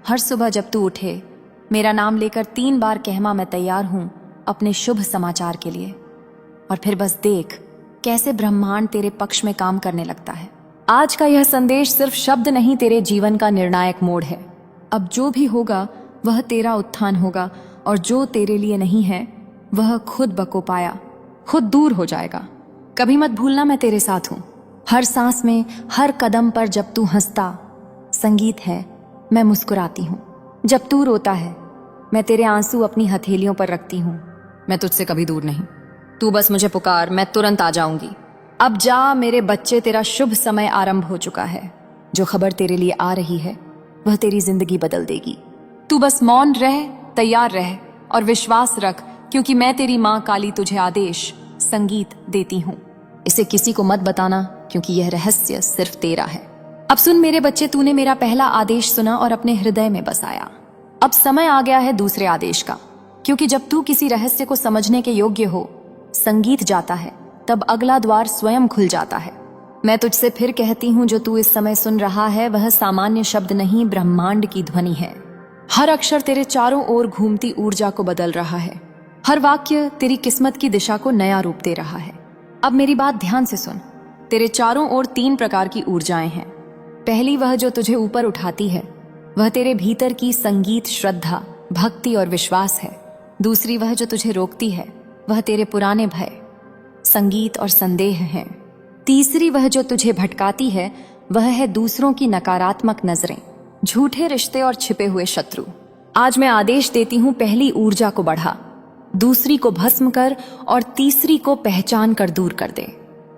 हर सुबह जब तू उठे, मेरा नाम लेकर 3 बार कहमा, मैं तैयार हूँ अपने शुभ समाचार के लिए। और फिर बस देख कैसे ब्रह्मांड तेरे पक्ष में काम करने लगता है। आज का यह संदेश सिर्फ शब्द नहीं, तेरे जीवन का निर्णायक मोड़ है। अब जो भी होगा वह तेरा उत्थान होगा, और जो तेरे लिए नहीं है वह खुद बकोपाया खुद दूर हो जाएगा। कभी मत भूलना, मैं तेरे साथ हूं। हर सांस में, हर कदम पर जब तू हंसता, संगीत है, मैं मुस्कुराती हूँ। जब तू रोता है, मैं तेरे आंसू अपनी हथेलियों पर रखती हूँ। मैं तुझसे कभी दूर नहीं, तू बस मुझे पुकार, मैं तुरंत आ जाऊंगी। अब जा मेरे बच्चे, तेरा शुभ समय आरंभ हो चुका है। जो खबर तेरे लिए आ रही है वह तेरी जिंदगी बदल देगी। तू बस मौन रह, तैयार रह और विश्वास रख, क्योंकि मैं तेरी माँ काली तुझे आदेश, संगीत देती हूँ। इसे किसी को मत बताना, क्योंकि यह रहस्य सिर्फ तेरा है। अब सुन मेरे बच्चे, तूने मेरा पहला आदेश सुना और अपने हृदय में बसाया। अब समय आ गया है दूसरे आदेश का, क्योंकि जब तू किसी रहस्य को समझने के योग्य हो, संगीत जाता है, तब अगला द्वार स्वयं खुल जाता है। मैं तुझसे फिर कहती हूँ, जो तू इस समय सुन रहा है वह सामान्य शब्द नहीं, ब्रह्मांड की ध्वनि है। हर अक्षर तेरे चारों ओर घूमती ऊर्जा को बदल रहा है। हर वाक्य तेरी किस्मत की दिशा को नया रूप दे रहा है। अब मेरी बात ध्यान से सुन। तेरे चारों ओर 3 प्रकार की ऊर्जाएं हैं। पहली वह जो तुझे ऊपर उठाती है, वह तेरे भीतर की संगीत, श्रद्धा, भक्ति और विश्वास है। दूसरी वह जो तुझे रोकती है, वह तेरे पुराने भय, संगीत और संदेह है। तीसरी वह जो तुझे भटकाती है, वह है दूसरों की नकारात्मक नजरें, झूठे रिश्ते और छिपे हुए शत्रु। आज मैं आदेश देती हूँ, पहली ऊर्जा को बढ़ा, दूसरी को भस्म कर और तीसरी को पहचान कर दूर कर दे।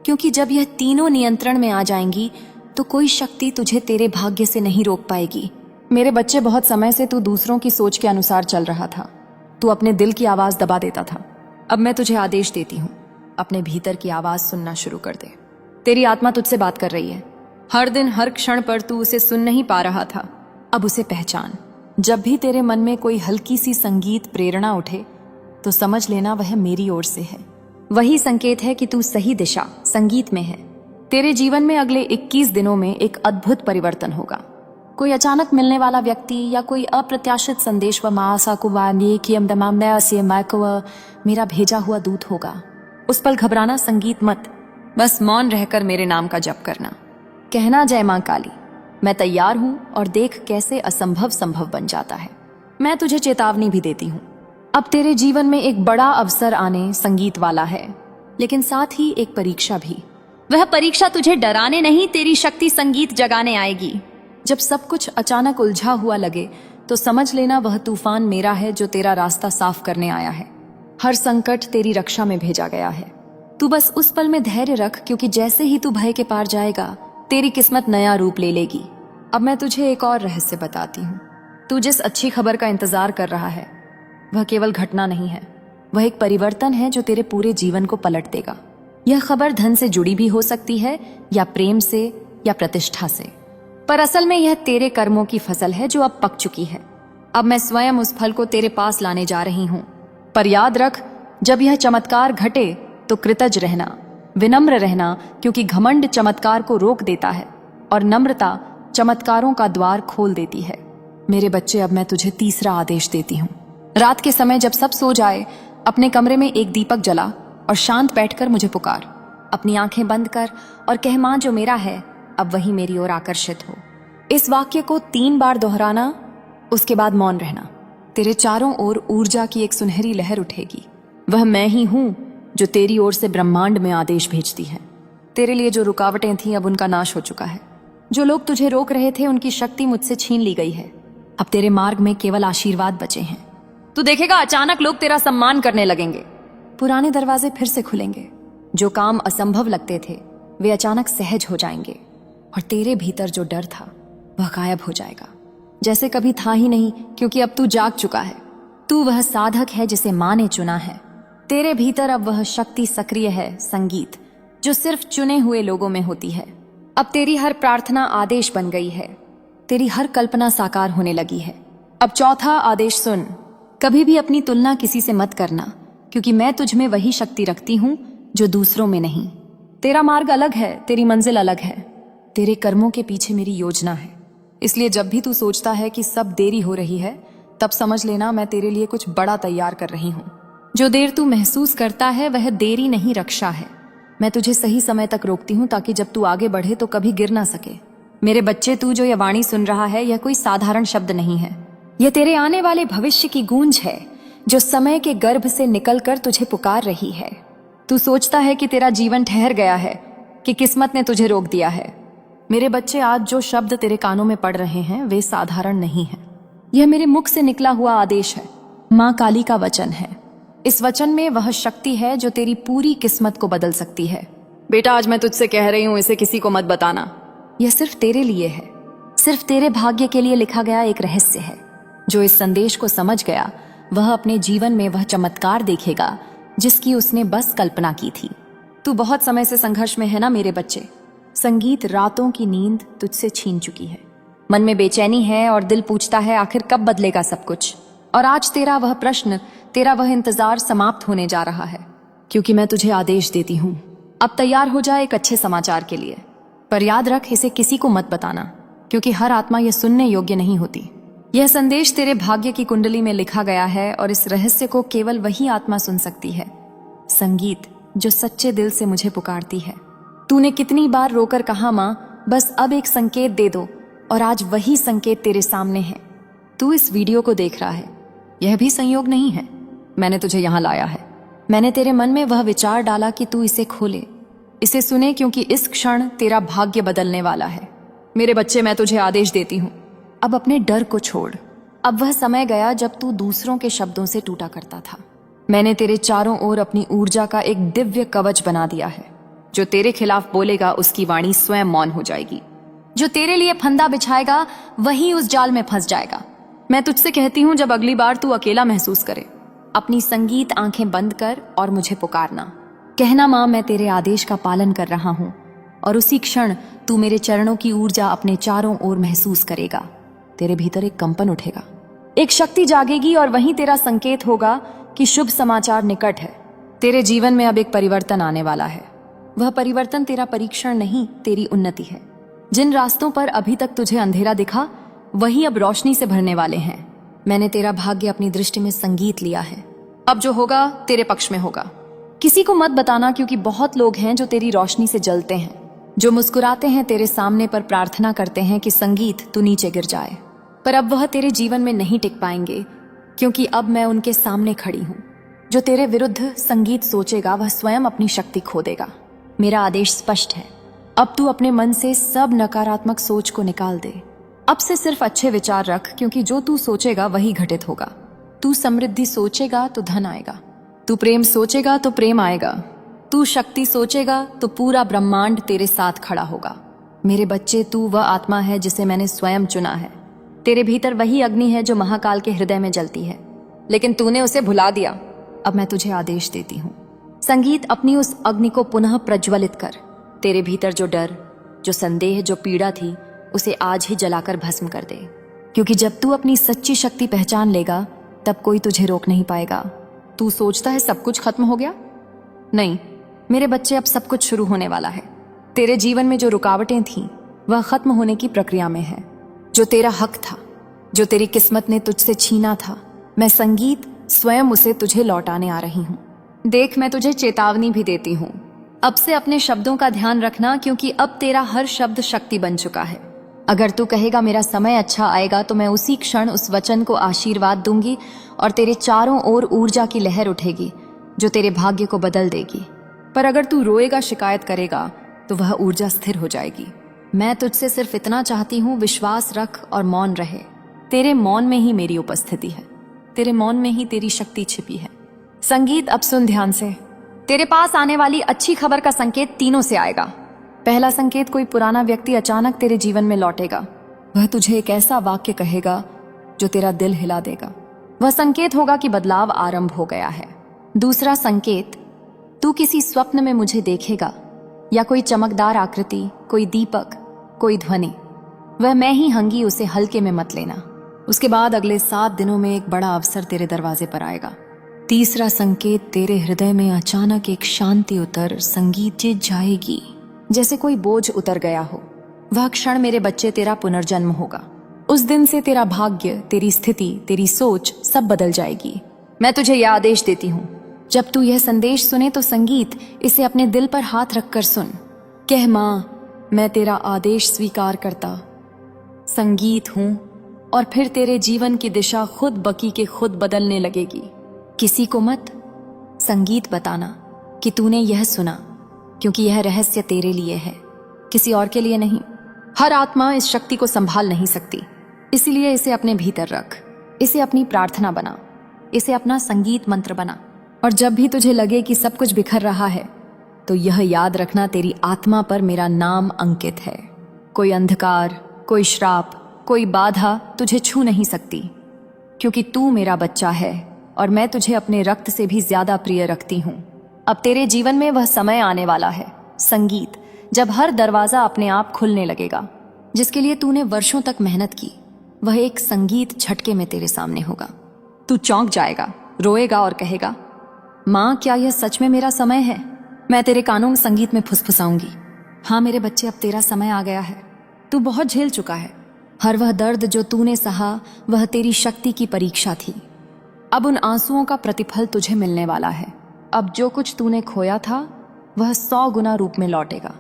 क्योंकि जब यह तीनों नियंत्रण में आ जाएंगी तो कोई शक्ति तुझे तेरे भाग्य से नहीं रोक पाएगी। मेरे बच्चे, बहुत समय से तू दूसरों की सोच के अनुसार चल रहा था। तू अपने दिल की आवाज दबा देता था। अब मैं तुझे आदेश देती हूँ, अपने भीतर की आवाज सुनना शुरू कर दे। तेरी आत्मा तुझसे बात कर रही है। हर दिन, हर क्षण पर तू उसे सुन नहीं पा रहा था, अब उसे पहचान। जब भी तेरे मन में कोई हल्की सी संगीत प्रेरणा उठे, तो समझ लेना वह मेरी ओर से है। वही संकेत है कि तू सही दिशा, संगीत में है। तेरे जीवन में अगले 21 दिनों में एक अद्भुत परिवर्तन होगा। कोई अचानक मिलने वाला व्यक्ति या कोई अप्रत्याशित संदेश मेरा भेजा हुआ दूत होगा। उस पल घबराना, संगीत मत, बस मौन रहकर मेरे नाम का जप करना। कहना, जय मां काली, मैं तैयार हूं, और देख कैसे असंभव संभव बन जाता है। मैं तुझे चेतावनी भी देती हूँ, अब तेरे जीवन में एक बड़ा अवसर आने संगीत वाला है, लेकिन साथ ही एक परीक्षा भी। वह परीक्षा तुझे डराने नहीं, तेरी शक्ति संगीत जगाने आएगी। जब सब कुछ अचानक उलझा हुआ लगे, तो समझ लेना वह तूफान मेरा है, जो तेरा रास्ता साफ करने आया है। हर संकट तेरी रक्षा में भेजा गया है। तू बस उस पल में धैर्य रख, क्योंकि जैसे ही तू भय के पार जाएगा, तेरी किस्मत नया रूप ले लेगी। अब मैं तुझे एक और रहस्य बताती हूँ। तू जिस अच्छी खबर का इंतजार कर रहा है, वह केवल घटना नहीं है, वह एक परिवर्तन है जो तेरे पूरे जीवन को पलट देगा। यह खबर धन से जुड़ी भी हो सकती है, या प्रेम से, या प्रतिष्ठा से, पर असल में यह तेरे कर्मों की फसल है जो अब पक चुकी है। अब मैं स्वयं उस फल को तेरे पास लाने जा रही हूँ। पर याद रख, जब यह चमत्कार घटे तो कृतज्ञ रहना, विनम्र रहना, क्योंकि घमंड चमत्कार को रोक देता है। और नम्रता चमत्कारों का द्वार खोल देती है। मेरे बच्चे, अब मैं तुझे तीसरा आदेश देती हूँ। रात के समय जब सब सो जाए, अपने कमरे में एक दीपक जला और शांत बैठकर मुझे पुकार। अपनी आंखें बंद कर और कह, मां जो मेरा है अब वही मेरी ओर आकर्षित हो। इस वाक्य को 3 बार दोहराना, उसके बाद मौन रहना। तेरे चारों ओर ऊर्जा की एक सुनहरी लहर उठेगी। वह मैं ही हूं जो तेरी ओर से ब्रह्मांड में आदेश भेजती है। तेरे लिए जो रुकावटें थीं अब उनका नाश हो चुका है। जो लोग तुझे रोक रहे थे उनकी शक्ति मुझसे छीन ली गई है। अब तेरे मार्ग में केवल आशीर्वाद बचे हैं। तू देखेगा अचानक लोग तेरा सम्मान करने लगेंगे। पुराने दरवाजे फिर से खुलेंगे। जो काम असंभव लगते थे वे अचानक सहज हो जाएंगे और तेरे भीतर जो डर था वह गायब हो जाएगा, जैसे कभी था ही नहीं, क्योंकि अब तू जाग चुका है। तू वह साधक है जिसे मां ने चुना है। तेरे भीतर अब वह शक्ति सक्रिय है, संगीत, जो सिर्फ चुने हुए लोगों में होती है। अब तेरी हर प्रार्थना आदेश बन गई है। तेरी हर कल्पना साकार होने लगी है। अब चौथा आदेश सुन। कभी भी अपनी तुलना किसी से मत करना, क्योंकि मैं तुझ में वही शक्ति रखती हूं जो दूसरों में नहीं। तेरा मार्ग अलग है, तेरी मंजिल अलग है। तेरे कर्मों के पीछे मेरी योजना है। इसलिए जब भी तू सोचता है कि सब देरी हो रही है, तब समझ लेना मैं तेरे लिए कुछ बड़ा तैयार कर रही हूं। जो देर तू महसूस करता है वह देरी नहीं, रक्षा है। मैं तुझे सही समय तक रोकती हूं ताकि जब तू आगे बढ़े तो कभी गिर ना सके। मेरे बच्चे, तू जो यह वाणी सुन रहा है यह कोई साधारण शब्द नहीं है। यह तेरे आने वाले भविष्य की गूंज है जो समय के गर्भ से निकलकर तुझे पुकार रही है। तू सोचता है कि तेरा जीवन ठहर गया है, कि किस्मत ने तुझे रोक दिया है। मेरे बच्चे, आज जो शब्द तेरे कानों में पड़ रहे हैं वे साधारण नहीं हैं। यह मेरे मुख से निकला हुआ आदेश है, मां काली का वचन है। इस वचन में वह शक्ति है जो तेरी पूरी किस्मत को बदल सकती है। बेटा, आज मैं तुझसे कह रही हूं, इसे किसी को मत बताना। यह सिर्फ तेरे लिए है, सिर्फ तेरे भाग्य के लिए लिखा गया एक रहस्य है। जो इस संदेश को समझ गया वह अपने जीवन में वह चमत्कार देखेगा जिसकी उसने बस कल्पना की थी। तू बहुत समय से संघर्ष में है ना मेरे बच्चे। संगीत रातों की नींद तुझसे छीन चुकी है। मन में बेचैनी है और दिल पूछता है आखिर कब बदलेगा सब कुछ। और आज तेरा वह प्रश्न, तेरा वह इंतजार समाप्त होने जा रहा है, क्योंकि मैं तुझे आदेश देती हूँ। अब तैयार हो जाए एक अच्छे समाचार के लिए, पर याद रख इसे किसी को मत बताना, क्योंकि हर आत्मा यह सुनने योग्य नहीं होती। यह संदेश तेरे भाग्य की कुंडली में लिखा गया है और इस रहस्य को केवल वही आत्मा सुन सकती है, संगीत, जो सच्चे दिल से मुझे पुकारती है। तूने कितनी बार रोकर कहा, मां बस अब एक संकेत दे दो, और आज वही संकेत तेरे सामने है। तू इस वीडियो को देख रहा है, यह भी संयोग नहीं है। मैंने तुझे यहां लाया है। मैंने तेरे मन में वह विचार डाला कि तू इसे खोले, इसे सुने, क्योंकि इस क्षण तेरा भाग्य बदलने वाला है। मेरे बच्चे, मैं तुझे आदेश देती हूँ, अब अपने डर को छोड़। अब वह समय गया जब तू दूसरों के शब्दों से टूटा करता था। मैंने तेरे चारों ओर अपनी ऊर्जा का एक दिव्य कवच बना दिया है। जो तेरे खिलाफ बोलेगा उसकी वाणी स्वयं मौन हो जाएगी। जो तेरे लिए फंदा बिछाएगा वही उस जाल में फंस जाएगा। मैं तुझसे कहती हूँ, जब अगली बार तू अकेला महसूस करे, अपनी संगीत आंखें बंद कर और मुझे पुकारना। कहना, मां मैं तेरे आदेश का पालन कर रहा हूँ, और उसी क्षण तू मेरे चरणों की ऊर्जा अपने चारों ओर महसूस करेगा। तेरे भीतर एक कंपन उठेगा, एक शक्ति जागेगी, और वहीं तेरा संकेत होगा कि शुभ समाचार निकट है। तेरे जीवन में अब एक परिवर्तन आने वाला है। वह परिवर्तन तेरा परीक्षण नहीं, तेरी उन्नति है। जिन रास्तों पर अभी तक तुझे अंधेरा दिखा वही अब रोशनी से भरने वाले हैं। मैंने तेरा भाग्य अपनी दृष्टि में संगीत लिया है। अब जो होगा तेरे पक्ष में होगा। किसी को मत बताना, क्योंकि बहुत लोग हैं जो तेरी रोशनी से जलते हैं, जो मुस्कुराते हैं तेरे सामने पर प्रार्थना करते हैं कि संगीत तू नीचे गिर जाए। पर अब वह तेरे जीवन में नहीं टिक पाएंगे, क्योंकि अब मैं उनके सामने खड़ी हूं। जो तेरे विरुद्ध संगीत सोचेगा वह स्वयं अपनी शक्ति खो देगा। मेरा आदेश स्पष्ट है, अब तू अपने मन से सब नकारात्मक सोच को निकाल दे। अब से सिर्फ अच्छे विचार रख, क्योंकि जो तू सोचेगा वही घटित होगा। तू समृद्धि सोचेगा तो धन आएगा, तू प्रेम सोचेगा तो प्रेम आएगा, तू शक्ति सोचेगा तो पूरा ब्रह्मांड तेरे साथ खड़ा होगा। मेरे बच्चे, तू वह आत्मा है जिसे मैंने स्वयं चुना है। तेरे भीतर वही अग्नि है जो महाकाल के हृदय में जलती है, लेकिन तूने उसे भुला दिया। अब मैं तुझे आदेश देती हूँ, संगीत, अपनी उस अग्नि को पुनः प्रज्वलित कर। तेरे भीतर जो डर, जो संदेह, जो पीड़ा थी, उसे आज ही जलाकर भस्म कर दे, क्योंकि जब तू अपनी सच्ची शक्ति पहचान लेगा तब कोई तुझे रोक नहीं पाएगा। तू सोचता है सब कुछ खत्म हो गया? नहीं मेरे बच्चे, अब सब कुछ शुरू होने वाला है। तेरे जीवन में जो रुकावटें थीं वह खत्म होने की प्रक्रिया में है। जो तेरा हक था, जो तेरी किस्मत ने तुझसे छीना था, मैं संगीत स्वयं उसे तुझे लौटाने आ रही हूँ। देख, मैं तुझे चेतावनी भी देती हूँ। अब से अपने शब्दों का ध्यान रखना, क्योंकि अब तेरा हर शब्द शक्ति बन चुका है। अगर तू कहेगा मेरा समय अच्छा आएगा, तो मैं उसी क्षण उस वचन को आशीर्वाद दूंगी और तेरे चारों ओर ऊर्जा की लहर उठेगी जो तेरे भाग्य को बदल देगी। पर अगर तू रोएगा, शिकायत करेगा, तो वह ऊर्जा स्थिर हो जाएगी। मैं तुझसे सिर्फ इतना चाहती हूँ, विश्वास रख और मौन रहे। तेरे मौन में ही मेरी उपस्थिति है, तेरे मौन में ही तेरी शक्ति छिपी है। संगीत, अब सुन ध्यान से। तेरे पास आने वाली अच्छी खबर का संकेत तीनों से आएगा। पहला संकेत, कोई पुराना व्यक्ति अचानक तेरे जीवन में लौटेगा। वह तुझे एक ऐसा वाक्य कहेगा जो तेरा दिल हिला देगा। वह संकेत होगा कि बदलाव आरंभ हो गया है। दूसरा संकेत, तू किसी स्वप्न में मुझे देखेगा, या कोई चमकदार आकृति, कोई दीपक, कोई ध्वनि। वह मैं ही हंगी, उसे हल्के में मत लेना। उसके बाद अगले 7 दिनों में एक बड़ा अवसर तेरे दरवाजे पर आएगा। तीसरा संकेत, तेरे हृदय में अचानक एक शांति उतर संगीत जाएगी, जैसे कोई बोझ उतर गया हो। वह क्षण मेरे बच्चे तेरा पुनर्जन्म होगा। उस दिन से तेरा भाग्य, तेरी स्थिति, तेरी सोच सब बदल जाएगी। मैं तुझे यह आदेश देती हूँ, जब तू यह संदेश सुने तो संगीत इसे अपने दिल पर हाथ रखकर सुन। कह, माँ, मैं तेरा आदेश स्वीकार करता संगीत हूं, और फिर तेरे जीवन की दिशा खुद बकी के खुद बदलने लगेगी। किसी को मत संगीत बताना कि तूने यह सुना, क्योंकि यह रहस्य तेरे लिए है, किसी और के लिए नहीं। हर आत्मा इस शक्ति को संभाल नहीं सकती, इसलिए इसे अपने भीतर रख। इसे अपनी प्रार्थना बना, इसे अपना संगीत मंत्र बना। और जब भी तुझे लगे कि सब कुछ बिखर रहा है, तो यह याद रखना, तेरी आत्मा पर मेरा नाम अंकित है। कोई अंधकार, कोई श्राप, कोई बाधा तुझे छू नहीं सकती, क्योंकि तू मेरा बच्चा है और मैं तुझे अपने रक्त से भी ज्यादा प्रिय रखती हूँ। अब तेरे जीवन में वह समय आने वाला है, संगीत, जब हर दरवाजा अपने आप खुलने लगेगा। जिसके लिए तूने वर्षों तक मेहनत की, वह एक संगीत झटके में तेरे सामने होगा। तू चौंक जाएगा, रोएगा और कहेगा, माँ, क्या यह सच में मेरा समय है? मैं तेरे कानों में संगीत में फुसफुसाऊंगी, हाँ मेरे बच्चे, अब तेरा समय आ गया है। तू बहुत झेल चुका है। हर वह दर्द जो तूने सहा, वह तेरी शक्ति की परीक्षा थी। अब उन आंसुओं का प्रतिफल तुझे मिलने वाला है। अब जो कुछ तूने खोया था, वह 100 गुना रूप में लौटेगा,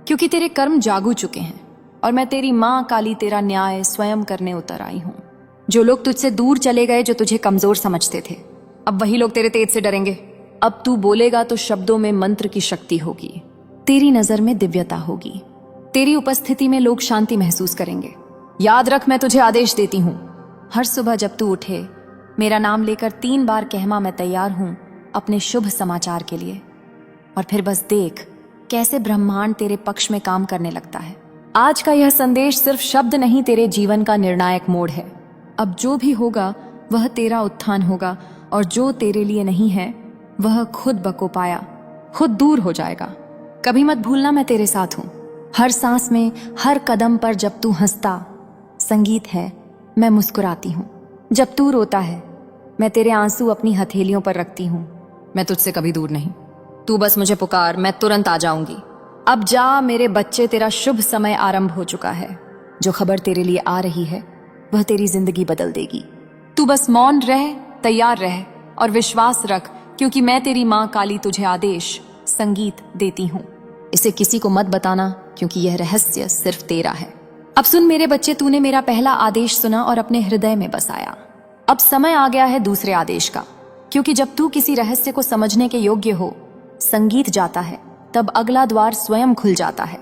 क्योंकि तेरे कर्म जागू चुके हैं और मैं तेरी माँ काली तेरा न्याय स्वयं करने उतर आई हूँ। जो लोग तुझसे दूर चले गए, जो तुझे कमजोर समझते थे, अब वही लोग तेरे तेज से डरेंगे। अब तू बोलेगा तो शब्दों में मंत्र की शक्ति होगी, तेरी नजर में दिव्यता होगी, तेरी उपस्थिति में लोग शांति महसूस करेंगे। याद रख, मैं तुझे आदेश देती हूँ, हर सुबह जब तू उठे, मेरा नाम लेकर 3 बार कहमा, मैं तैयार हूँ अपने शुभ समाचार के लिए। और फिर बस देख कैसे ब्रह्मांड तेरे पक्ष में काम करने लगता है। आज का यह संदेश सिर्फ शब्द नहीं, तेरे जीवन का निर्णायक मोड़ है। अब जो भी होगा वह तेरा उत्थान होगा, और जो तेरे लिए नहीं है वह खुद बकोपाया खुद दूर हो जाएगा। कभी मत भूलना, मैं तेरे साथ हूँ। हर सांस में, हर कदम पर जब तू हंसता, संगीत है, मैं मुस्कुराती हूँ। जब तू रोता है, मैं तेरे आंसू अपनी हथेलियों पर रखती हूँ। मैं तुझसे कभी दूर नहीं, तू बस मुझे पुकार, मैं तुरंत आ जाऊंगी। अब जा मेरे बच्चे, तेरा शुभ समय आरंभ हो चुका है। जो खबर तेरे लिए आ रही है वह तेरी जिंदगी बदल देगी। तू बस मौन रह, तैयार रह और विश्वास रख, क्योंकि मैं तेरी माँ काली तुझे आदेश संगीत देती हूँ। इसे किसी को मत बताना, क्योंकि यह रहस्य सिर्फ तेरा है। अब सुन मेरे बच्चे, तूने मेरा पहला आदेश सुना और अपने हृदय में बसाया। अब समय आ गया है दूसरे आदेश का, क्योंकि जब तू किसी रहस्य को समझने के योग्य हो, संगीत जाता है, तब अगला द्वार स्वयं खुल जाता है।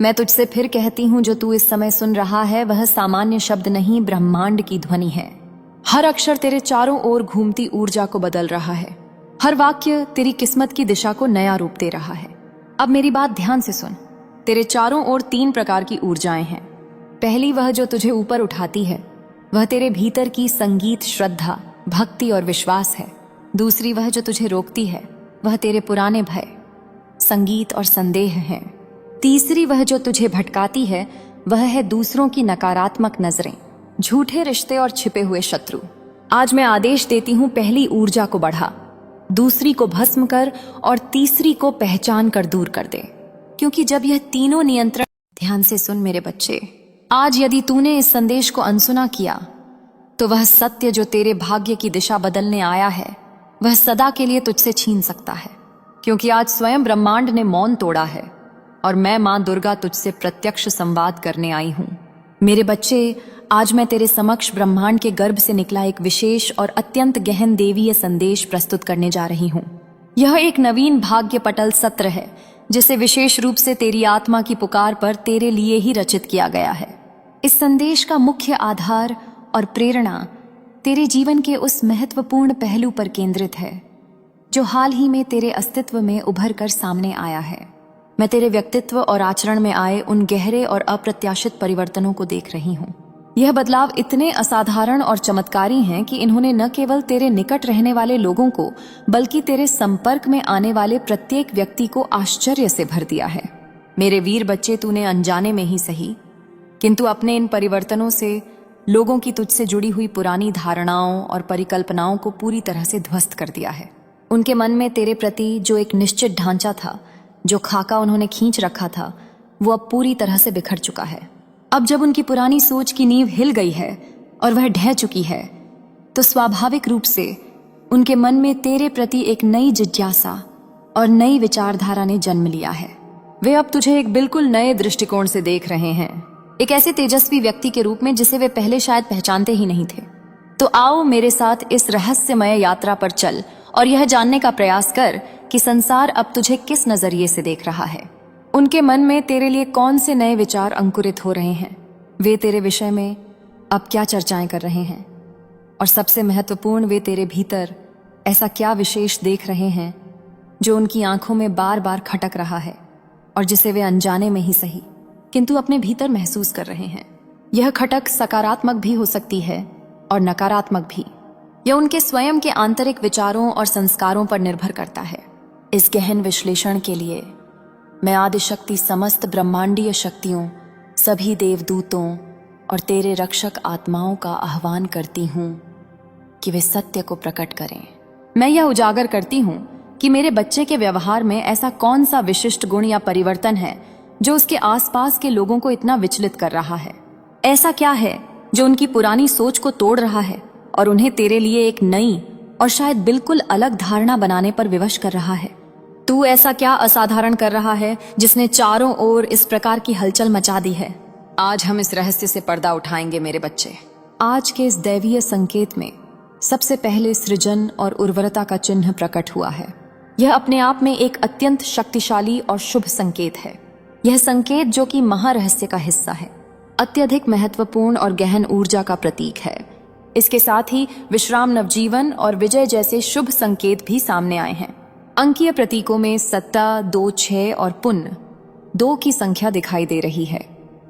मैं तुझसे फिर कहती हूँ, जो तू इस समय सुन रहा है वह सामान्य शब्द नहीं, ब्रह्मांड की ध्वनि है। हर अक्षर तेरे चारों ओर घूमती ऊर्जा को बदल रहा है। हर वाक्य तेरी किस्मत की दिशा को नया रूप दे रहा है। अब मेरी बात ध्यान से सुन। तेरे चारों ओर 3 प्रकार की ऊर्जाएं हैं। पहली वह जो तुझे ऊपर उठाती है, वह तेरे भीतर की संगीत, श्रद्धा, भक्ति और विश्वास है। दूसरी वह जो तुझे रोकती है, वह तेरे पुराने भय, संगीत और संदेह है। तीसरी वह जो तुझे भटकाती है, वह है दूसरों की नकारात्मक नजरें, झूठे रिश्ते और छिपे हुए शत्रु। आज मैं आदेश देती हूँ, पहली ऊर्जा को बढ़ा, दूसरी को भस्म कर और तीसरी को पहचान कर दूर कर दे, क्योंकि जब यह तीनों नियंत्रण ध्यान से सुन मेरे बच्चे, आज यदि तूने इस संदेश को अनसुना किया तो वह सत्य जो तेरे भाग्य की दिशा बदलने आया है वह सदा के लिए तुझसे छीन सकता है, क्योंकि आज स्वयं ब्रह्मांड ने मौन तोड़ा है और मैं मां दुर्गा तुझसे प्रत्यक्ष संवाद करने आई हूं। मेरे बच्चे, आज मैं तेरे समक्ष ब्रह्मांड के गर्भ से निकला एक विशेष और अत्यंत गहन देवीय संदेश प्रस्तुत करने जा रही हूं। यह एक नवीन भाग्य पटल सत्र है जिसे विशेष रूप से तेरी आत्मा की पुकार पर तेरे लिए ही रचित किया गया है। इस संदेश का मुख्य आधार और प्रेरणा तेरे जीवन के उस महत्वपूर्ण पहलू पर केंद्रित है जो हाल ही में तेरे अस्तित्व में उभर कर सामने आया है। मैं तेरे व्यक्तित्व और आचरण में आए उन गहरे और अप्रत्याशित परिवर्तनों को देख रही हूँ। यह बदलाव इतने असाधारण और चमत्कारी हैं कि इन्होंने न केवल तेरे निकट रहने वाले लोगों को बल्कि तेरे संपर्क में आने वाले प्रत्येक व्यक्ति को आश्चर्य से भर दिया है। मेरे वीर बच्चे, तूने अनजाने में ही सही किंतु अपने इन परिवर्तनों से लोगों की तुझसे जुड़ी हुई पुरानी धारणाओं और परिकल्पनाओं को पूरी तरह से ध्वस्त कर दिया है। उनके मन में तेरे प्रति जो एक निश्चित ढांचा था, जो खाका उन्होंने खींच रखा था, वो अब पूरी तरह से बिखर चुका है। अब जब उनकी पुरानी सोच की नींव हिल गई है और वह ढह चुकी है तो स्वाभाविक रूप से उनके मन में तेरे प्रति एक नई जिज्ञासा और नई विचारधारा ने जन्म लिया है। वे अब तुझे एक बिल्कुल नए दृष्टिकोण से देख रहे हैं, एक ऐसे तेजस्वी व्यक्ति के रूप में जिसे वे पहले शायद पहचानते ही नहीं थे। तो आओ मेरे साथ इस रहस्यमय यात्रा पर चल और यह जानने का प्रयास कर कि संसार अब तुझे किस नजरिए से देख रहा है। उनके मन में तेरे लिए कौन से नए विचार अंकुरित हो रहे हैं, वे तेरे विषय में अब क्या चर्चाएं कर रहे हैं, और सबसे महत्वपूर्ण, वे तेरे भीतर ऐसा क्या विशेष देख रहे हैं जो उनकी आंखों में बार बार खटक रहा है और जिसे वे अनजाने में ही सही किंतु अपने भीतर महसूस कर रहे हैं। यह खटक सकारात्मक भी हो सकती है और नकारात्मक भी। यह उनके स्वयं के आंतरिक विचारों और संस्कारों पर निर्भर करता है। इस गहन विश्लेषण के लिए मैं आदिशक्ति समस्त ब्रह्मांडीय शक्तियों, सभी देवदूतों और तेरे रक्षक आत्माओं का आह्वान करती हूँ कि वे सत्य को प्रकट करें। मैं यह उजागर करती हूँ कि मेरे बच्चे के व्यवहार में ऐसा कौन सा विशिष्ट गुण या परिवर्तन है जो उसके आसपास के लोगों को इतना विचलित कर रहा है। ऐसा क्या है जो उनकी पुरानी सोच को तोड़ रहा है और उन्हें तेरे लिए एक नई और शायद बिल्कुल अलग धारणा बनाने पर विवश कर रहा है। तू ऐसा क्या असाधारण कर रहा है जिसने चारों ओर इस प्रकार की हलचल मचा दी है। आज हम इस रहस्य से पर्दा उठाएंगे मेरे बच्चे। आज के इस दैवीय संकेत में सबसे पहले सृजन और उर्वरता का चिन्ह प्रकट हुआ है। यह अपने आप में एक अत्यंत शक्तिशाली और शुभ संकेत है। यह संकेत, जो कि महारहस्य का हिस्सा है, अत्यधिक महत्वपूर्ण और गहन ऊर्जा का प्रतीक है। इसके साथ ही विश्राम, नवजीवन और विजय जैसे शुभ संकेत भी सामने आए हैं। अंकीय प्रतीकों में सत्ता, 2, 6 और पुण्य 2 की संख्या दिखाई दे रही है।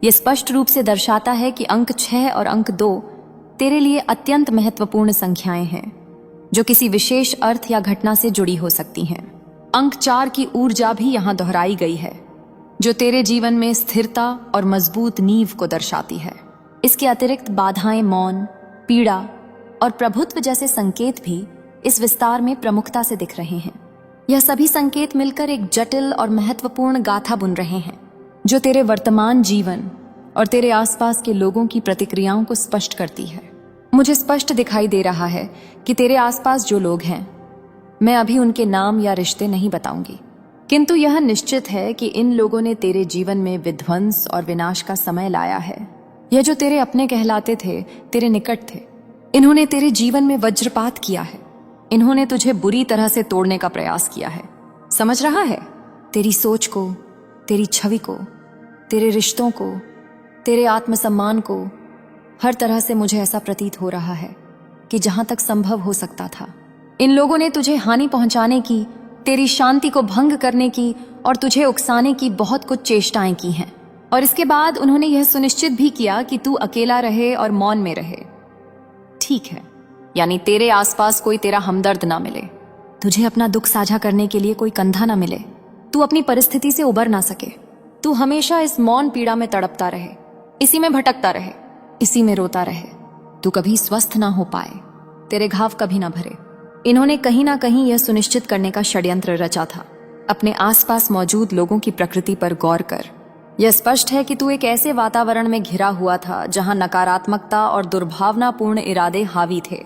यह स्पष्ट रूप से दर्शाता है कि अंक 6 और अंक 2 तेरे लिए अत्यंत महत्वपूर्ण संख्याएं हैं जो किसी विशेष अर्थ या घटना से जुड़ी हो सकती हैं। अंक 4 की ऊर्जा भी यहाँ दोहराई गई है जो तेरे जीवन में स्थिरता और मजबूत नींव को दर्शाती है। इसके अतिरिक्त बाधाएं, मौन, पीड़ा और प्रभुत्व जैसे संकेत भी इस विस्तार में प्रमुखता से दिख रहे हैं। यह सभी संकेत मिलकर एक जटिल और महत्वपूर्ण गाथा बुन रहे हैं जो तेरे वर्तमान जीवन और तेरे आसपास के लोगों की प्रतिक्रियाओं को स्पष्ट करती है। मुझे स्पष्ट दिखाई दे रहा है कि तेरे आसपास जो लोग हैं, मैं अभी उनके नाम या रिश्ते नहीं बताऊंगी, किंतु यह निश्चित है कि इन लोगों ने तेरे जीवन में विध्वंस और विनाश का समय लाया है। यह जो तेरे अपने कहलाते थे, तेरे निकट थे, इन्होंने तेरे जीवन में वज्रपात किया है। इन्होंने तुझे बुरी तरह से तोड़ने का प्रयास किया है। समझ रहा है? तेरी सोच को, तेरी छवि को, तेरे रिश्तों को, तेरे आत्मसम्मान को। हर तरह से मुझे ऐसा प्रतीत हो रहा है कि जहां तक संभव हो सकता था, इन लोगों ने तुझे हानि पहुंचाने की, तेरी शांति को भंग करने की और तुझे उकसाने की बहुत कुछ चेष्टाएं की हैं। और इसके बाद उन्होंने यह सुनिश्चित भी किया कि तू अकेला रहे और मौन में रहे। ठीक है, यानी तेरे आसपास कोई तेरा हमदर्द ना मिले, तुझे अपना दुख साझा करने के लिए कोई कंधा ना मिले, तू अपनी परिस्थिति से उबर ना सके, तू हमेशा इस मौन पीड़ा में तड़पता रहे, इसी में भटकता रहे, इसी में रोता रहे, तू कभी स्वस्थ ना हो पाए, तेरे घाव कभी ना भरे। इन्होंने कहीं ना कहीं यह सुनिश्चित करने का षड्यंत्र रचा था। अपने आसपास मौजूद लोगों की प्रकृति पर गौर कर यह स्पष्ट है कि तू एक ऐसे वातावरण में घिरा हुआ था जहां नकारात्मकता और दुर्भावनापूर्ण इरादे हावी थे।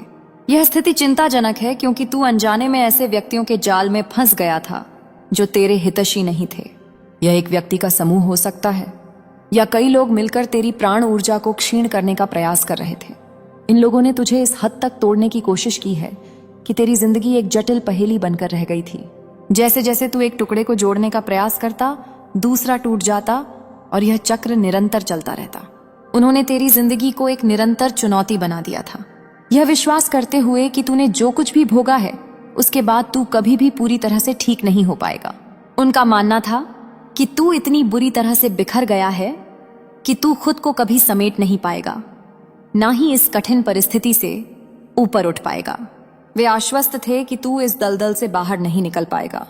यह स्थिति चिंताजनक है क्योंकि तू अनजाने में ऐसे व्यक्तियों के जाल में फंस गया था जो तेरे हितैषी नहीं थे। यह एक व्यक्ति का समूह हो सकता है या कई लोग मिलकर तेरी प्राण ऊर्जा को क्षीण करने का प्रयास कर रहे थे। इन लोगों ने तुझे इस हद तक तोड़ने की कोशिश की है कि तेरी जिंदगी एक जटिल पहेली बनकर रह गई थी। जैसे जैसे तू एक टुकड़े को जोड़ने का प्रयास करता, दूसरा टूट जाता और यह चक्र निरंतर चलता रहता। उन्होंने तेरी जिंदगी को एक निरंतर चुनौती बना दिया था, यह विश्वास करते हुए कि तूने जो कुछ भी भोगा है उसके बाद तू कभी भी पूरी तरह से ठीक नहीं हो पाएगा। उनका मानना था कि तू इतनी बुरी तरह से बिखर गया है कि तू खुद को कभी समेट नहीं पाएगा, ना ही इस कठिन परिस्थिति से ऊपर उठ पाएगा। वे आश्वस्त थे कि तू इस दलदल से बाहर नहीं निकल पाएगा।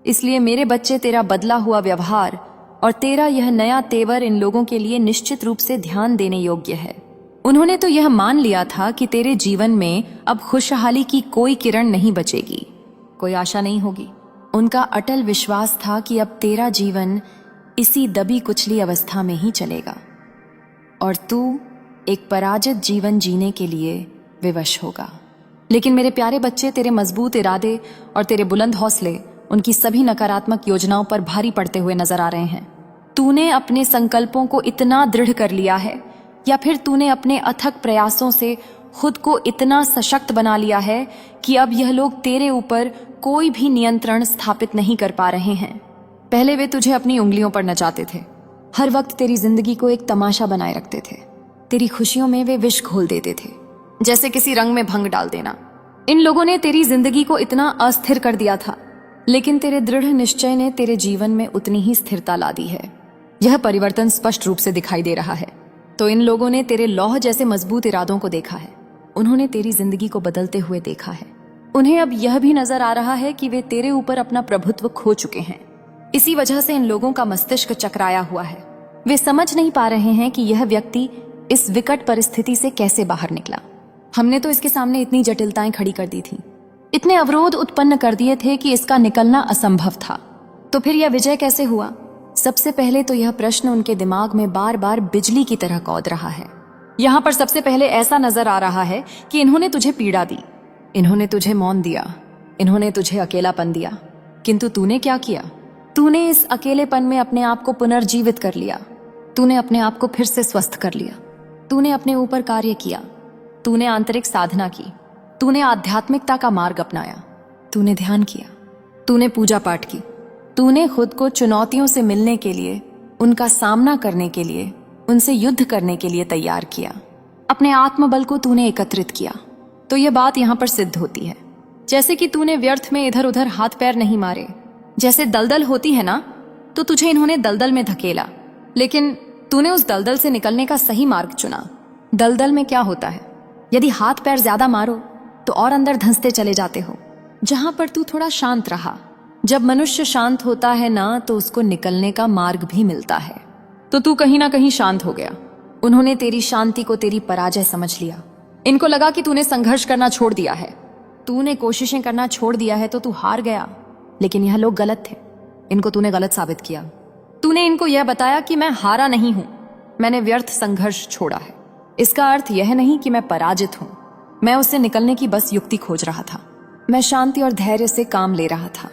इसलिए मेरे बच्चे, तेरा बदला हुआ व्यवहार और तेरा यह नया तेवर इन लोगों के लिए निश्चित रूप से ध्यान देने योग्य है। उन्होंने तो यह मान लिया था कि तेरे जीवन में अब खुशहाली की कोई किरण नहीं बचेगी, कोई आशा नहीं होगी। उनका अटल विश्वास था कि अब तेरा जीवन इसी दबी कुचली अवस्था में ही चलेगा और तू एक पराजित जीवन जीने के लिए विवश होगा। लेकिन मेरे प्यारे बच्चे, तेरे मजबूत इरादे और तेरे बुलंद हौसले उनकी सभी नकारात्मक योजनाओं पर भारी पड़ते हुए नजर आ रहे हैं। तूने अपने संकल्पों को इतना दृढ़ कर लिया है या फिर तूने अपने अथक प्रयासों से खुद को इतना सशक्त बना लिया है कि अब यह लोग तेरे ऊपर कोई भी नियंत्रण स्थापित नहीं कर पा रहे हैं। पहले वे तुझे अपनी उंगलियों पर नचाते थे, हर वक्त तेरी जिंदगी को एक तमाशा बनाए रखते थे। तेरी खुशियों में वे विष घोल देते थे, जैसे किसी रंग में भंग डाल देना। इन लोगों ने तेरी जिंदगी को इतना अस्थिर कर दिया था, लेकिन तेरे दृढ़ निश्चय ने तेरे जीवन में उतनी ही स्थिरता ला दी है। यह परिवर्तन स्पष्ट रूप से दिखाई दे रहा है। तो इन लोगों ने तेरे लौह जैसे मजबूत इरादों को देखा है, उन्होंने तेरी जिंदगी को बदलते हुए देखा है। उन्हें अब यह भी नजर आ रहा है कि वे तेरे ऊपर अपना प्रभुत्व खो चुके हैं। इसी वजह से इन लोगों का मस्तिष्क चकराया हुआ है। वे समझ नहीं पा रहे हैं कि यह व्यक्ति इस विकट परिस्थिति से कैसे बाहर निकला। हमने तो इसके सामने इतनी जटिलताएं खड़ी कर दी थी, इतने अवरोध उत्पन्न कर दिए थे कि इसका निकलना असंभव था। तो फिर यह विजय कैसे हुआ? सबसे पहले तो यह प्रश्न उनके दिमाग में बार बार बिजली की तरह कौद रहा है। यहाँ पर सबसे पहले ऐसा नजर आ रहा है कि इन्होंने तुझे पीड़ा दी, इन्होंने तुझे मौन दिया, इन्होंने तुझे अकेलापन दिया। किंतु तूने क्या किया? तूने इस अकेलेपन में अपने आप को पुनर्जीवित कर लिया। तूने अपने आप को फिर से स्वस्थ कर लिया। तूने अपने ऊपर कार्य किया, तूने आंतरिक साधना की, तूने आध्यात्मिकता का मार्ग अपनाया, तूने ध्यान किया, तूने पूजा पाठ की, तूने खुद को चुनौतियों से मिलने के लिए, उनका सामना करने के लिए, उनसे युद्ध करने के लिए तैयार किया। अपने आत्मबल को तूने एकत्रित किया। तो यह बात यहाँ पर सिद्ध होती है, जैसे कि तूने व्यर्थ में इधर उधर हाथ पैर नहीं मारे। जैसे दलदल होती है ना, तो तुझे इन्होंने दलदल में धकेला, लेकिन तूने उस दलदल से निकलने का सही मार्ग चुना। दलदल में क्या होता है, यदि हाथ पैर ज्यादा मारो तो और अंदर धंसते चले जाते हो। जहां पर तू थोड़ा शांत रहा, जब मनुष्य शांत होता है ना, तो उसको निकलने का मार्ग भी मिलता है। तो तू कहीं ना कहीं शांत हो गया। उन्होंने तेरी शांति को तेरी पराजय समझ लिया। इनको लगा कि तूने संघर्ष करना छोड़ दिया है, तूने कोशिशें करना छोड़ दिया है, तो तू हार गया। लेकिन यह लोग गलत थे, इनको तूने गलत साबित किया। तूने इनको यह बताया कि मैं हारा नहीं हूं, मैंने व्यर्थ संघर्ष छोड़ा है। इसका अर्थ यह नहीं कि मैं पराजित हूं, मैं उससे निकलने की बस युक्ति खोज रहा था। मैं शांति और धैर्य से काम ले रहा था।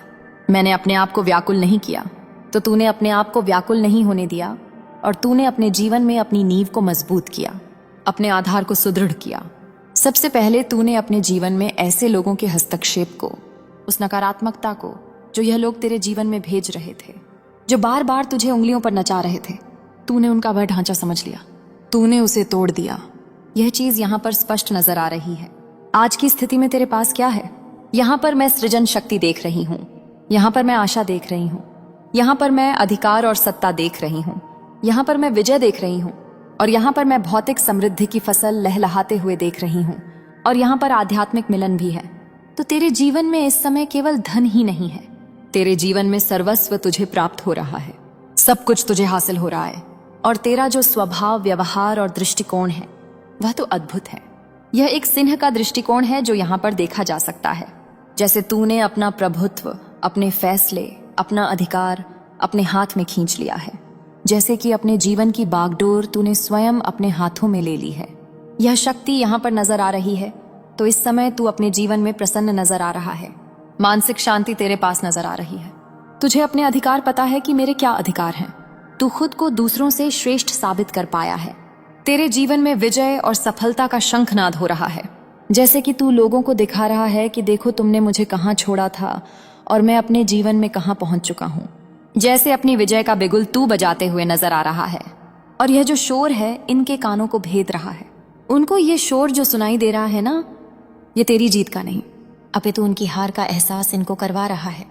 मैंने अपने आप को व्याकुल नहीं किया। तो तूने अपने आप को व्याकुल नहीं होने दिया और तूने अपने जीवन में अपनी नींव को मजबूत किया, अपने आधार को सुदृढ़ किया। सबसे पहले तूने अपने जीवन में ऐसे लोगों के हस्तक्षेप को, उस नकारात्मकता को जो यह लोग तेरे जीवन में भेज रहे थे, जो बार बार तुझे उंगलियों पर नचा रहे थे, तूने उनका वह ढांचा समझ लिया, तूने उसे तोड़ दिया। यह चीज यहाँ पर स्पष्ट नजर आ रही है। आज की स्थिति में तेरे पास क्या है? यहाँ पर मैं सृजन शक्ति देख रही हूँ, यहाँ पर मैं आशा देख रही हूँ, यहाँ पर मैं अधिकार और सत्ता देख रही हूँ, यहाँ पर मैं विजय देख रही हूँ, और यहाँ पर मैं भौतिक समृद्धि की फसल लहलहाते हुए देख रही हूँ, और यहाँ पर आध्यात्मिक मिलन भी है। तो तेरे जीवन में इस समय केवल धन ही नहीं है, तेरे जीवन में सर्वस्व तुझे प्राप्त हो रहा है, सब कुछ तुझे हासिल हो रहा है। और तेरा जो स्वभाव, व्यवहार और दृष्टिकोण है वह तो अद्भुत है। यह एक सिंह का दृष्टिकोण है जो यहाँ पर देखा जा सकता है। जैसे तूने अपना प्रभुत्व, अपने फैसले, अपना अधिकार अपने हाथ में खींच लिया है। जैसे कि अपने जीवन की बागडोर तूने स्वयं अपने हाथों में ले ली है। यह शक्ति यहाँ पर नजर आ रही है, तो इस समय तू अपने जीवन में प्रसन्न नजर आ रहा है। मानसिक शांति तेरे पास नजर आ रही है। तुझे अपने अधिकार पता है कि मेरे क्या अधिकार हैं। तू खुद को दूसरों से श्रेष्ठ साबित कर पाया है। तेरे जीवन में विजय और सफलता का शंखनाद हो रहा है, जैसे कि तू लोगों को दिखा रहा है कि देखो तुमने मुझे कहाँ छोड़ा था और मैं अपने जीवन में कहाँ पहुंच चुका हूँ। जैसे अपनी विजय का बिगुल तू बजाते हुए नजर आ रहा है, और यह जो शोर है इनके कानों को भेद रहा है। उनको ये शोर जो सुनाई दे रहा है ना, ये तेरी जीत का नहीं, अपितु उनकी हार का एहसास इनको करवा रहा है।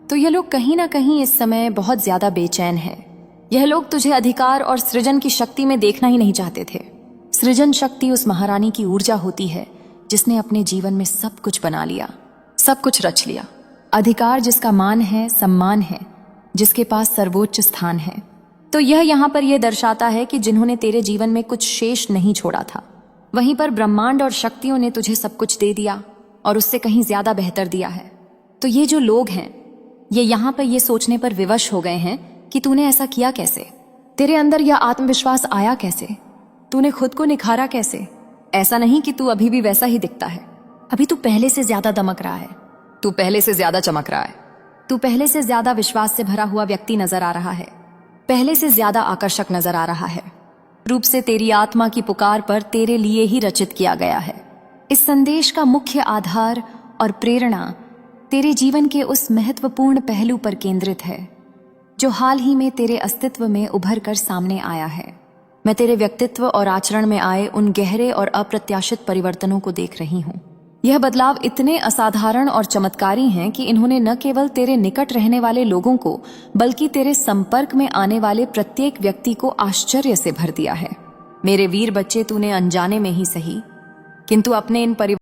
तो ये लोग कहीं ना कहीं इस समय बहुत ज्यादा बेचैन है। यह लोग तुझे अधिकार और सृजन की शक्ति में देखना ही नहीं चाहते थे। सृजन शक्ति उस महारानी की ऊर्जा होती है जिसने अपने जीवन में सब कुछ बना लिया, सब कुछ रच लिया। अधिकार जिसका मान है, सम्मान है, जिसके पास सर्वोच्च स्थान है। तो यह यहाँ पर यह दर्शाता है कि जिन्होंने तेरे जीवन में कुछ शेष नहीं छोड़ा था, वहीं पर ब्रह्मांड और शक्तियों ने तुझे सब कुछ दे दिया और उससे कहीं ज्यादा बेहतर दिया है। तो ये जो लोग हैं, ये यहाँ पर ये सोचने पर विवश हो गए हैं कि तूने ऐसा किया कैसे, तेरे अंदर यह आत्मविश्वास आया कैसे, तूने खुद को निखारा कैसे। ऐसा नहीं कि तू अभी भी वैसा ही दिखता है, अभी तू पहले से ज्यादा दमक रहा है, तू पहले से ज्यादा चमक रहा है, तू पहले से ज्यादा विश्वास से भरा हुआ व्यक्ति नजर आ रहा है, पहले से ज्यादा आकर्षक नजर आ रहा है। रूप से तेरी आत्मा की पुकार पर तेरे लिए ही रचित किया गया है। इस संदेश का मुख्य आधार और प्रेरणा तेरे जीवन के उस महत्वपूर्ण पहलू पर केंद्रित है जो हाल ही में तेरे अस्तित्व में उभर कर सामने आया है। मैं तेरे व्यक्तित्व और आचरण में आए उन गहरे और अप्रत्याशित परिवर्तनों को देख रही हूँ। यह बदलाव इतने असाधारण और चमत्कारी हैं कि इन्होंने न केवल तेरे निकट रहने वाले लोगों को, बल्कि तेरे संपर्क में आने वाले प्रत्येक व्यक्ति को आश्चर्य से भर दिया है। मेरे वीर बच्चे, तूने अनजाने में ही सही, किंतु अपने इन